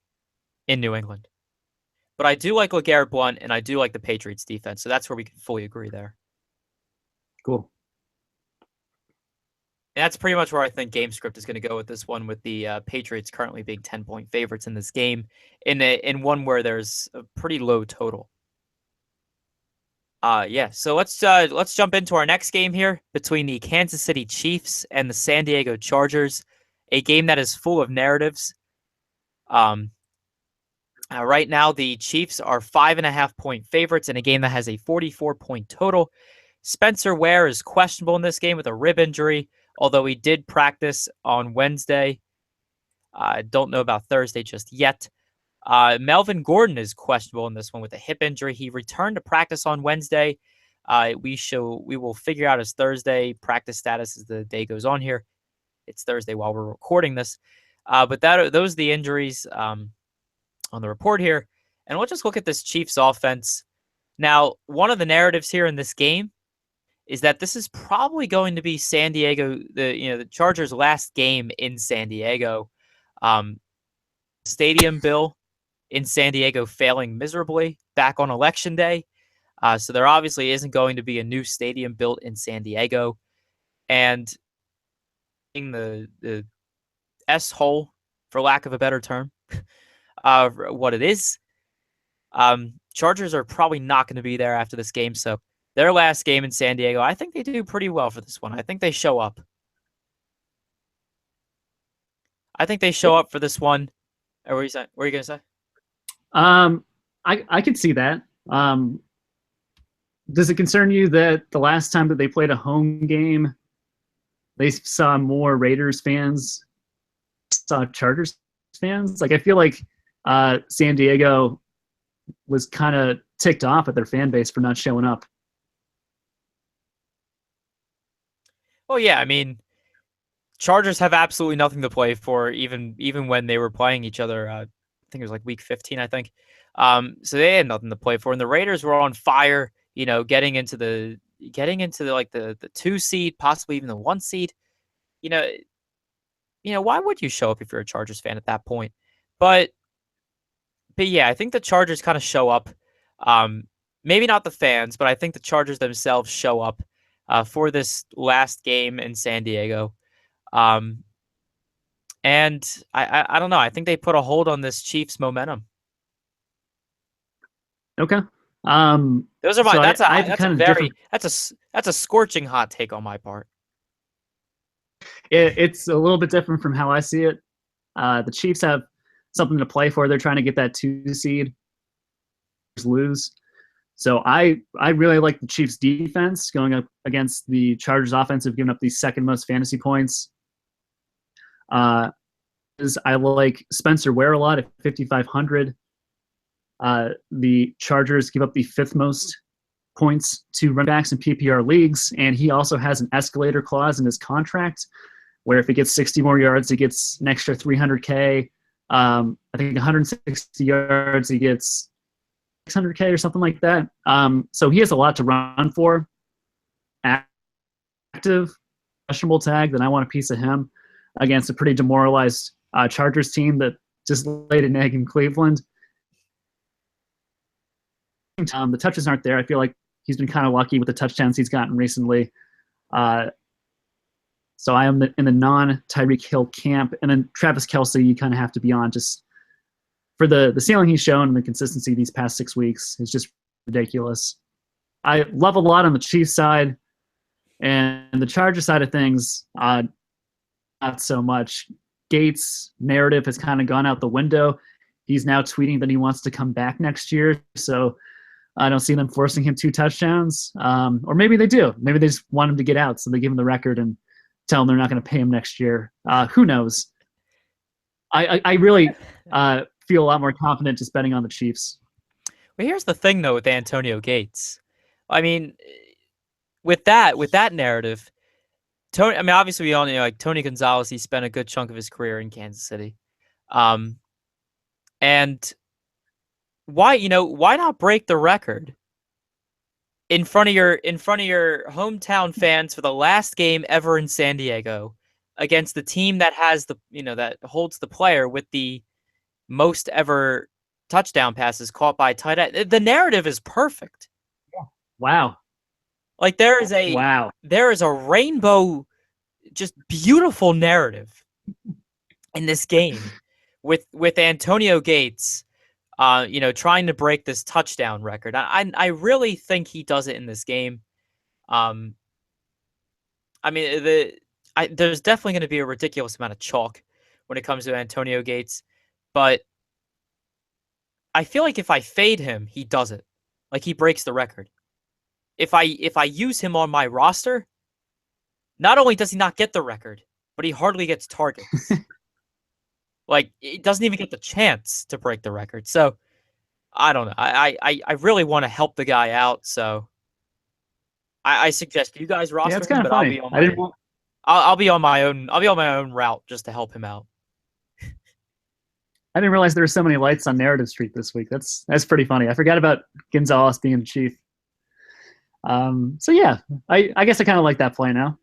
in New England. But I do like LeGarrette Blount, and I do like the Patriots defense, so that's where we can fully agree there. Cool. And that's pretty much where I think GameScript is going to go with this one, with the Patriots currently being 10-point favorites in this game, in one where there's a pretty low total. Yeah. So let's jump into our next game here between the Kansas City Chiefs and the San Diego Chargers, a game that is full of narratives. Right now, the Chiefs are 5.5-point favorites in a game that has a 44-point total. Spencer Ware is questionable in this game with a rib injury, although he did practice on Wednesday. I don't know about Thursday just yet. Melvin Gordon is questionable in this one with a hip injury. He returned to practice on Wednesday. We will figure out his Thursday practice status as the day goes on here. It's Thursday while we're recording this. But those are the injuries on the report here. And we'll just look at this Chiefs offense. Now, one of the narratives here in this game is that this is probably going to be San Diego, the Chargers' last game in San Diego. Stadium bill in San Diego failing miserably back on election day. So there obviously isn't going to be a new stadium built in San Diego. And the S-hole, for lack of a better term, what it is, Chargers are probably not going to be there after this game. So their last game in San Diego, I think they do pretty well for this one. I think they show up. For this one. What are you going to say? I could see that. Does it concern you that the last time that they played a home game, they saw more Raiders fans, saw Chargers fans? Like, I feel like San Diego was kind of ticked off at their fan base for not showing up. Well, yeah, I mean, Chargers have absolutely nothing to play for, even when they were playing each other. I think it was like week 15, I think. So they had nothing to play for, and the Raiders were on fire. Getting into the 2 seed, possibly even the 1 seed. Why would you show up if you're a Chargers fan at that point? But yeah, I think the Chargers kind of show up. Maybe not the fans, but I think the Chargers themselves show up for this last game in San Diego. And I don't know. I think they put a hold on this Chiefs momentum. Okay. Those are my. So that's a scorching hot take on my part. It's a little bit different from how I see it. The Chiefs have something to play for. They're trying to get that 2 seed. Lose. So I really like the Chiefs defense going up against the Chargers offense, have given up the 2nd most fantasy points. I like Spencer Ware a lot at 5,500. The Chargers give up the 5th most points to running backs in PPR leagues, and he also has an escalator clause in his contract where if he gets 60 more yards, he gets an extra $300K. I think 160 yards, he gets $600K or something like that. So he has a lot to run for. Active, questionable tag, then I want a piece of him against a pretty demoralized Chargers team that just laid an egg in Cleveland. The touches aren't there. I feel like he's been kind of lucky with the touchdowns he's gotten recently. So I am in the non-Tyreek Hill camp. And then Travis Kelce, you kind of have to be on just for the ceiling he's shown and the consistency these past 6 weeks is just ridiculous. I love a lot on the Chiefs side, and the Chargers side of things, not so much. Gates' narrative has kind of gone out the window. He's now tweeting that he wants to come back next year, so I don't see them forcing him 2 touchdowns. Or maybe they do. Maybe they just want him to get out, so they give him the record and tell him they're not going to pay him next year. Who knows? I really feel a lot more confident just betting on the Chiefs. Well, here's the thing though with Antonio Gates. I mean, with that narrative, Tony. I mean, obviously we all know like Tony Gonzalez. He spent a good chunk of his career in Kansas City, and why not break the record in front of your hometown fans for the last game ever in San Diego against the team that has that holds the player with the most ever touchdown passes caught by tight end. The narrative is perfect. Wow. Like there is a rainbow, just beautiful narrative in this game with Antonio Gates, trying to break this touchdown record. I really think he does it in this game. I mean, there's definitely going to be a ridiculous amount of chalk when it comes to Antonio Gates, but I feel like if I fade him, he does it. Like he breaks the record. If I use him on my roster, not only does he not get the record, but he hardly gets targets. Like he doesn't even get the chance to break the record. So I don't know. I really want to help the guy out. So I suggest you guys roster it's him, kind of funny. I'll be on my own route just to help him out. I didn't realize there were so many lights on Narrative Street this week. That's pretty funny. I forgot about Gonzalez being the chief. So yeah, I guess I kind of like that play now.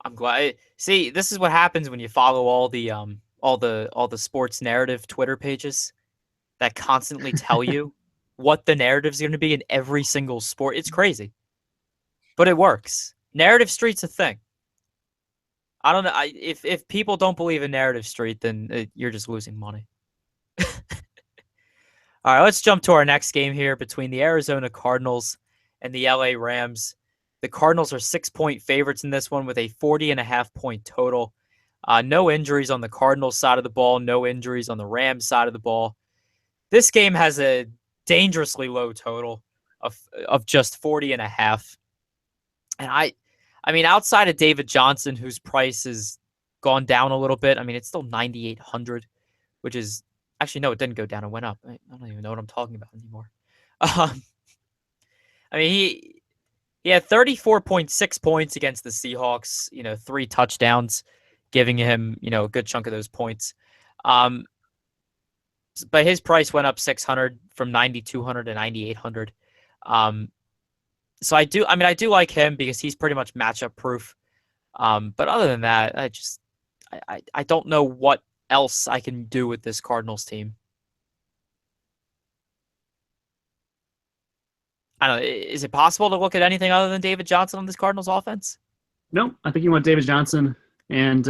I'm glad. See, this is what happens when you follow all the sports narrative Twitter pages that constantly tell you what the narrative's going to be in every single sport. It's crazy, but it works. Narrative Street's a thing. I don't know. If people don't believe in Narrative Street, then you're just losing money. All right, let's jump to our next game here between the Arizona Cardinals and the LA Rams. The Cardinals are 6-point favorites in this one with a 40.5-point total. No injuries on the Cardinals side of the ball, no injuries on the Rams side of the ball. This game has a dangerously low total of just 40.5. And I mean, outside of David Johnson, whose price has gone down a little bit, I mean, it's still 9,800, which is actually, no, it didn't go down. It went up. I don't even know what I'm talking about anymore. I mean, he had 34.6 points against the Seahawks, 3 touchdowns, giving him, a good chunk of those points. But his price went up 600 from 9,200 to 9,800. So I do like him because he's pretty much matchup proof. But other than that, I don't know what else I can do with this Cardinals team. I don't know. Is it possible to look at anything other than David Johnson on this Cardinals offense? No, I think you want David Johnson and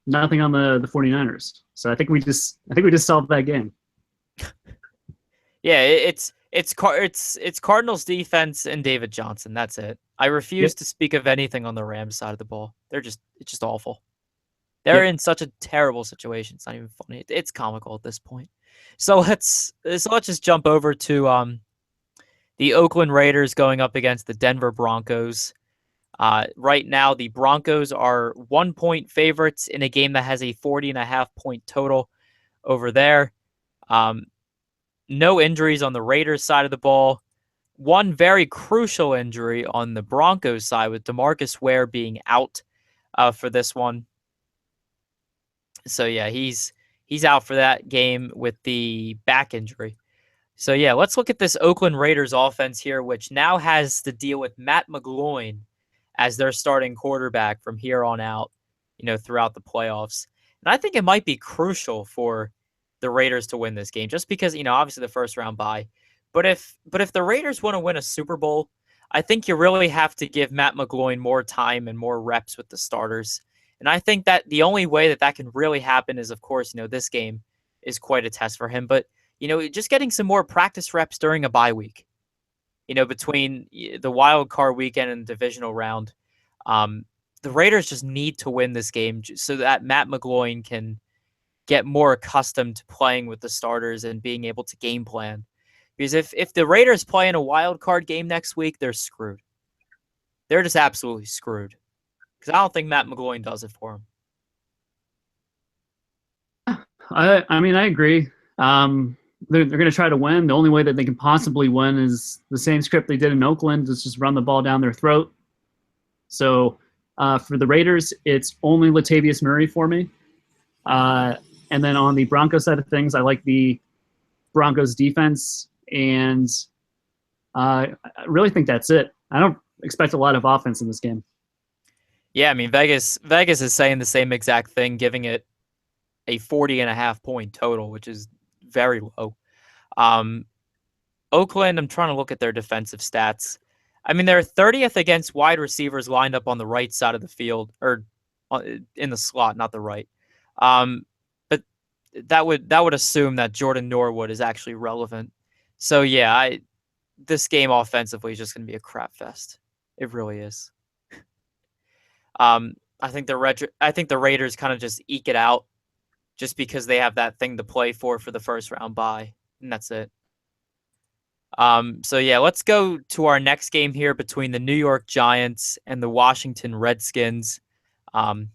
nothing on the 49ers. So I think we just solved that game. Yeah, it's Cardinals defense and David Johnson. That's it. I refuse to speak of anything on the Rams side of the ball. It's just awful. They're in such a terrible situation. It's not even funny. It's comical at this point. So let's just jump over to the Oakland Raiders going up against the Denver Broncos. Right now, the Broncos are 1-point favorites in a game that has a 40.5-point total over there. No injuries on the Raiders side of the ball. One very crucial injury on the Broncos side with DeMarcus Ware being out for this one. So yeah, he's out for that game with the back injury. So yeah, let's look at this Oakland Raiders offense here, which now has to deal with Matt McGloin as their starting quarterback from here on out, throughout the playoffs. And I think it might be crucial for the Raiders to win this game, just because, obviously the first round bye. But if the Raiders want to win a Super Bowl, I think you really have to give Matt McGloin more time and more reps with the starters. And I think that the only way that can really happen is, of course, this game is quite a test for him. But, just getting some more practice reps during a bye week. between the wild card weekend and the divisional round, the Raiders just need to win this game so that Matt McGloin can get more accustomed to playing with the starters and being able to game plan. Because if the Raiders play in a wild card game next week, they're screwed. They're just absolutely screwed. Because I don't think Matt McGloin does it for them. I agree. They're going to try to win. The only way that they can possibly win is the same script they did in Oakland, is just run the ball down their throat. So for the Raiders, it's only Latavius Murray for me. And then on the Broncos side of things, I like the Broncos defense, and I really think that's it. I don't expect a lot of offense in this game. Yeah, I mean, Vegas is saying the same exact thing, giving it a 40.5 point total, which is very low. Oakland, I'm trying to look at their defensive stats. I mean, they're 30th against wide receivers lined up on the right side of the field, or in the slot, not the right. But that would assume that Jordan Norwood is actually relevant. So yeah, this game offensively is just going to be a crap fest. It really is. I think the Raiders kind of just eke it out, just because they have that thing to play for the first round bye, and that's it. So yeah, let's go to our next game here between the New York Giants and the Washington Redskins. The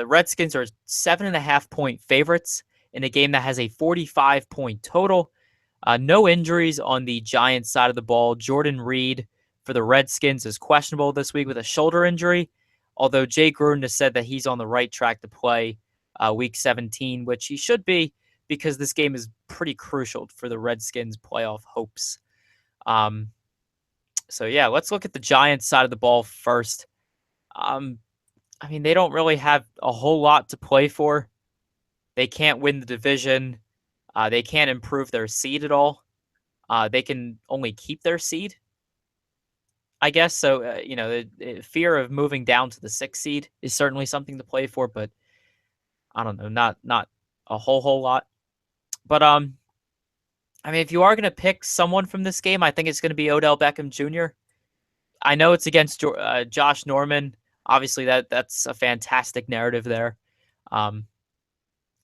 Redskins are 7.5 point favorites in a game that has a 45 point total. No injuries on the Giants side of the ball. Jordan Reed for the Redskins is questionable this week with a shoulder injury, although Jay Gruden has said that he's on the right track to play Week 17, which he should be, because this game is pretty crucial for the Redskins' playoff hopes. So yeah, let's look at the Giants side of the ball first. I mean, they don't really have a whole lot to play for. They can't win the division. They can't improve their seed at all. They can only keep their seed, I guess. So, the fear of moving down to the 6th seed is certainly something to play for, but I don't know, not a whole lot. But, I mean, if you are going to pick someone from this game, I think it's going to be Odell Beckham Jr. I know it's against Josh Norman. Obviously, that's a fantastic narrative there. And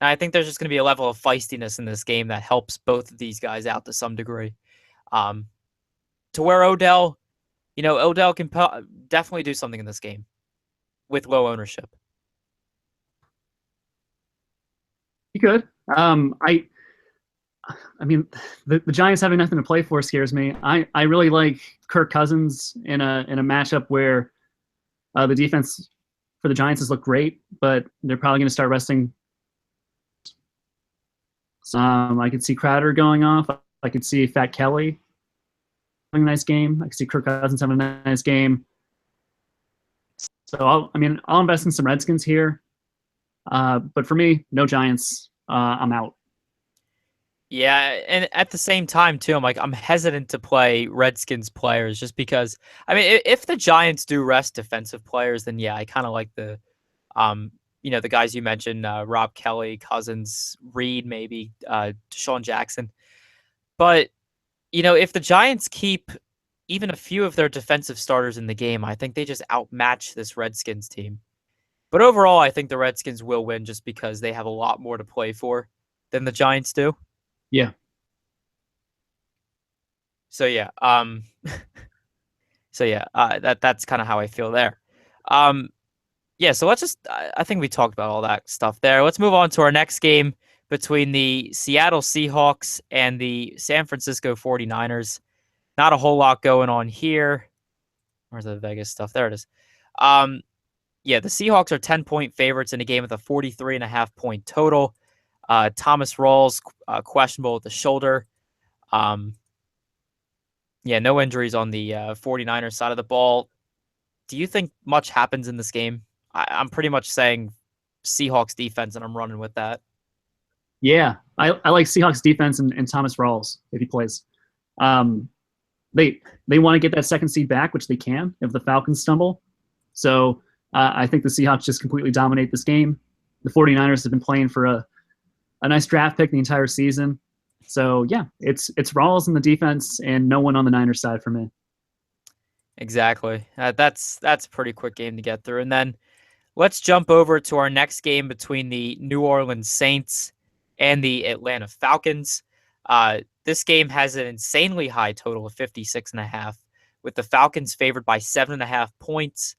I think there's just going to be a level of feistiness in this game that helps both of these guys out to some degree. To where Odell can definitely do something in this game with low ownership. He could. I mean, the Giants having nothing to play for scares me. I really like Kirk Cousins in a matchup where the defense for the Giants has looked great, but they're probably going to start resting. I could see Crowder going off. I could see Fat Kelly having a nice game. I could see Kirk Cousins having a nice game. So I'll invest in some Redskins here. But for me, no Giants. I'm out. Yeah, and at the same time too, I'm hesitant to play Redskins players just because, I mean, if the Giants do rest defensive players, then yeah, I kind of like the guys you mentioned, Rob Kelly, Cousins, Reed, maybe Deshaun Jackson. But if the Giants keep even a few of their defensive starters in the game, I think they just outmatch this Redskins team. But overall, I think the Redskins will win just because they have a lot more to play for than the Giants do. Yeah. So yeah, that's kind of how I feel there. Yeah, so I think we talked about all that stuff there. Let's move on to our next game between the Seattle Seahawks and the San Francisco 49ers. Not a whole lot going on here. Where's the Vegas stuff? There it is. Yeah, the Seahawks are 10-point favorites in a game with a 43.5 point total. Thomas Rawls, questionable with the shoulder. Yeah, no injuries on the 49ers side of the ball. Do you think much happens in this game? I'm pretty much saying Seahawks defense, and I'm running with that. Yeah, I like Seahawks defense and Thomas Rawls if he plays. They want to get that 2nd seed back, which they can if the Falcons stumble. So I think the Seahawks just completely dominate this game. The 49ers have been playing for a nice draft pick the entire season. So yeah, it's Rawls in the defense and no one on the Niners side for me. Exactly. That's a pretty quick game to get through. And then let's jump over to our next game between the New Orleans Saints and the Atlanta Falcons. This game has an insanely high total of 56.5, with the Falcons favored by 7.5 points.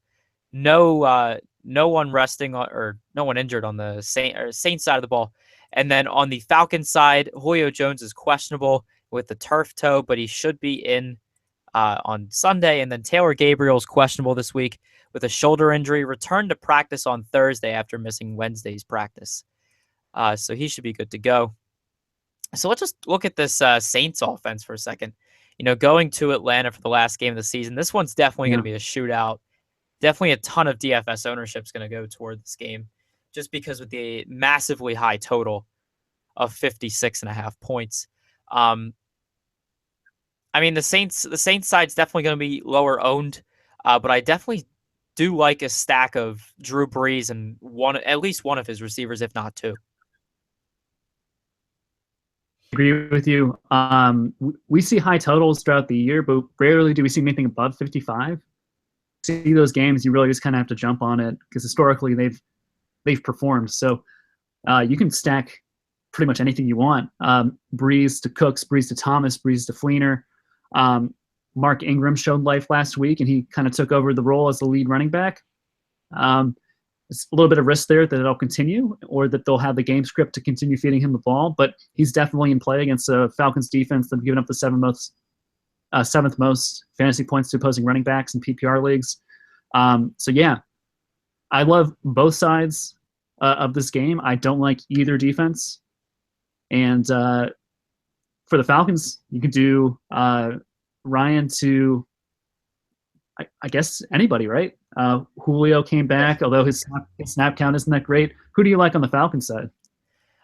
No one resting or no one injured on the Saints side of the ball. And then on the Falcons side, Julio Jones is questionable with the turf toe, but he should be in on Sunday. And then Taylor Gabriel's questionable this week with a shoulder injury, returned to practice on Thursday after missing Wednesday's practice. So he should be good to go. So let's just look at this Saints offense for a second. Going to Atlanta for the last game of the season, this one's definitely going to be a shootout. Definitely a ton of DFS ownership is going to go toward this game just because with the massively high total of 56.5 points. I mean, the Saints side's definitely going to be lower owned, but I definitely do like a stack of Drew Brees and at least one of his receivers, if not two. Agree with you. We see high totals throughout the year, but rarely do we see anything above 55. See those games, you really just kind of have to jump on it because historically they've performed. So you can stack pretty much anything you want. Brees to Cooks, Brees to Thomas, Brees to Fleener. Mark Ingram showed life last week, and he kind of took over the role as the lead running back. It's a little bit of risk there that it'll continue, or that they'll have the game script to continue feeding him the ball. But he's definitely in play against the Falcons defense that have given up the seventh most fantasy points to opposing running backs in PPR leagues. So yeah, I love both sides of this game. I don't like either defense. And for the Falcons, you could do Ryan to, I guess, anybody, right? Julio came back, although his snap count isn't that great. Who do you like on the Falcons side?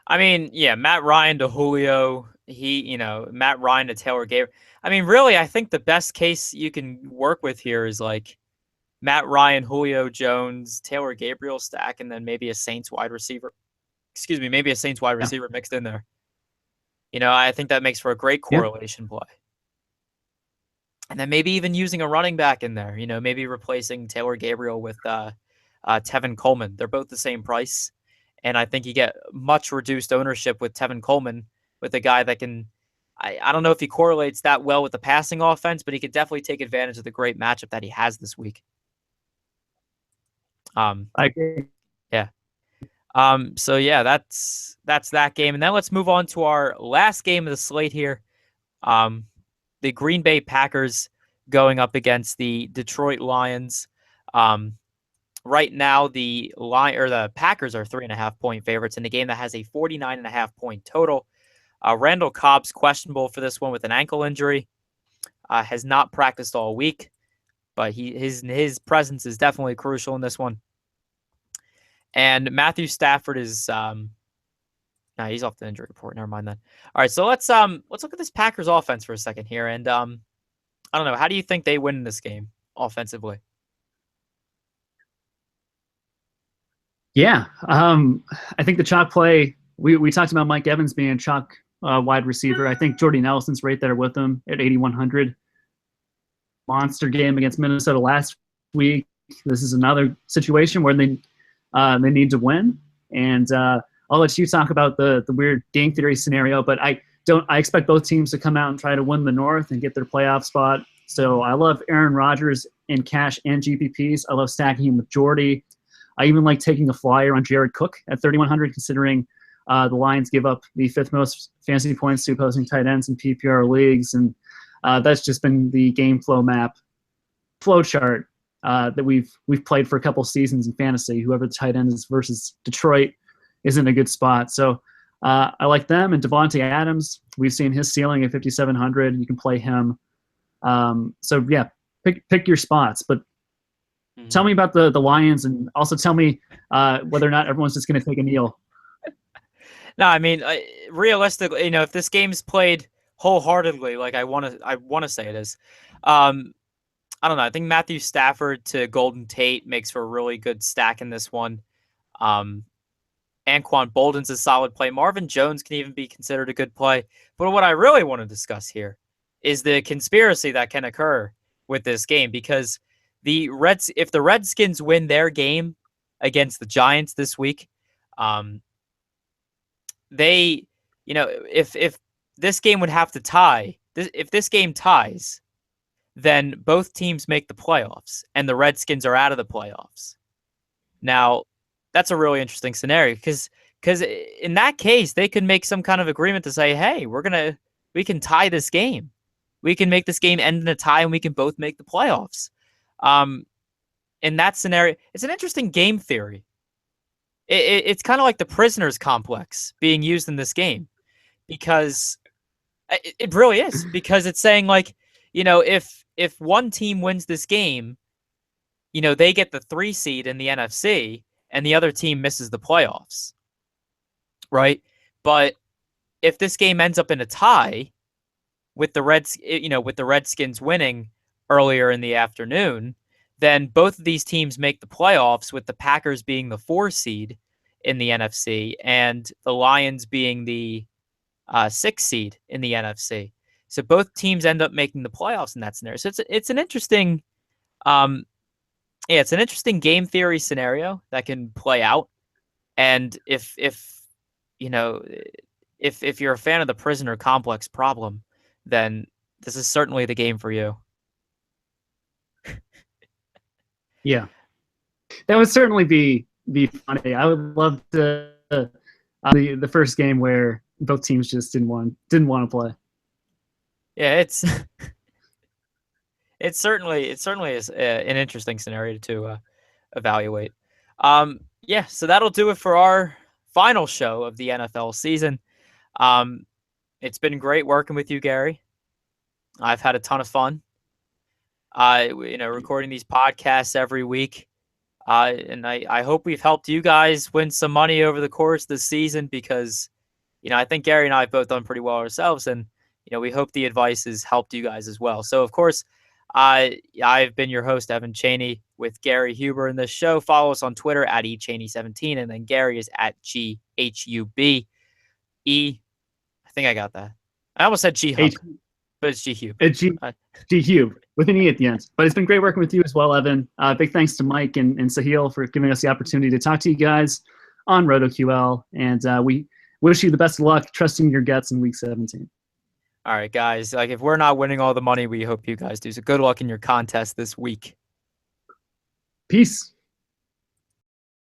I mean, yeah, Matt Ryan to Julio. Matt Ryan to Taylor Gabriel. I mean, really, I think the best case you can work with here is like Matt Ryan, Julio Jones, Taylor Gabriel stack, and then maybe a Saints wide receiver. Excuse me, maybe a Saints wide receiver mixed in there. I think that makes for a great correlation play. And then maybe even using a running back in there, maybe replacing Taylor Gabriel with Tevin Coleman. They're both the same price. And I think you get much reduced ownership with Tevin Coleman, with a guy that can, I don't know if he correlates that well with the passing offense, but he could definitely take advantage of the great matchup that he has this week. I agree. Yeah. So yeah, that's that game. And then let's move on to our last game of the slate here. The Green Bay Packers going up against the Detroit Lions. Right now, the Packers are 3.5-point favorites in a game that has a 49.5-point total. Randall Cobb's questionable for this one with an ankle injury. Has not practiced all week, but his presence is definitely crucial in this one. And Matthew Stafford is he's off the injury report. Never mind then. All right, so let's look at this Packers offense for a second here, and I don't know, how do you think they win this game offensively? Yeah, I think the chalk play. We talked about Mike Evans being a chalk wide receiver. I think Jordy Nelson's right there with him at 8,100. Monster game against Minnesota last week. This is another situation where they need to win, and I'll let you talk about the weird game theory scenario, but I expect both teams to come out and try to win the North and get their playoff spot. So I love Aaron Rodgers in cash and GPPs. I love stacking him with Jordy. I even like taking a flyer on Jared Cook at 3,100, considering the Lions give up the fifth most fantasy points to opposing tight ends in PPR leagues. And that's just been the game flow chart that we've played for a couple seasons in fantasy. Whoever the tight end is versus Detroit is in a good spot. So I like them. And Devontae Adams, we've seen his ceiling at 5,700. You can play him. So yeah, pick your spots. But tell me about the Lions, and also tell me whether or not everyone's just going to take a kneel. No, I mean, realistically, if this game's played wholeheartedly, like I want to say it is, I don't know. I think Matthew Stafford to Golden Tate makes for a really good stack in this one. Anquan Bolden's a solid play. Marvin Jones can even be considered a good play. But what I really want to discuss here is the conspiracy that can occur with this game, because if the Redskins win their game against the Giants this week, they, if this game would have to tie, if this game ties, then both teams make the playoffs and the Redskins are out of the playoffs. Now, that's a really interesting scenario because in that case, they could make some kind of agreement to say, hey, we can tie this game. We can make this game end in a tie and we can both make the playoffs. In that scenario, it's an interesting game theory. It's kind of like the prisoners complex being used in this game, because it really is, because it's saying like, if one team wins this game, they get the 3 seed in the NFC and the other team misses the playoffs, right? But if this game ends up in a tie with the Redskins winning earlier in the afternoon, then both of these teams make the playoffs, with the Packers being the 4 seed in the NFC and the Lions being the 6 seed in the NFC. So both teams end up making the playoffs in that scenario. So it's an interesting, it's an interesting game theory scenario that can play out. And if you're a fan of the prisoner complex problem, then this is certainly the game for you. Yeah, that would certainly be funny. I would love to the first game where both teams just didn't want to play. Yeah, it certainly is an interesting scenario to evaluate. Yeah, so that'll do it for our final show of the NFL season. It's been great working with you, Gary. I've had a ton of fun. Recording these podcasts every week. And I hope we've helped you guys win some money over the course of the season, because, I think Gary and I have both done pretty well ourselves, and, we hope the advice has helped you guys as well. So, of course, I've been your host, Evan Cheney, with Gary Huber in this show. Follow us on Twitter at eCheney17, and then Gary is at GHUB. I think I got that. I almost said G-Hub, but it's G-Hube. It's G-Hube with an E at the end. But it's been great working with you as well, Evan. Big thanks to Mike and Sahil for giving us the opportunity to talk to you guys on RotoQL. And we wish you the best of luck trusting your guts in Week 17. All right, guys. If we're not winning all the money, we hope you guys do. So good luck in your contest this week. Peace.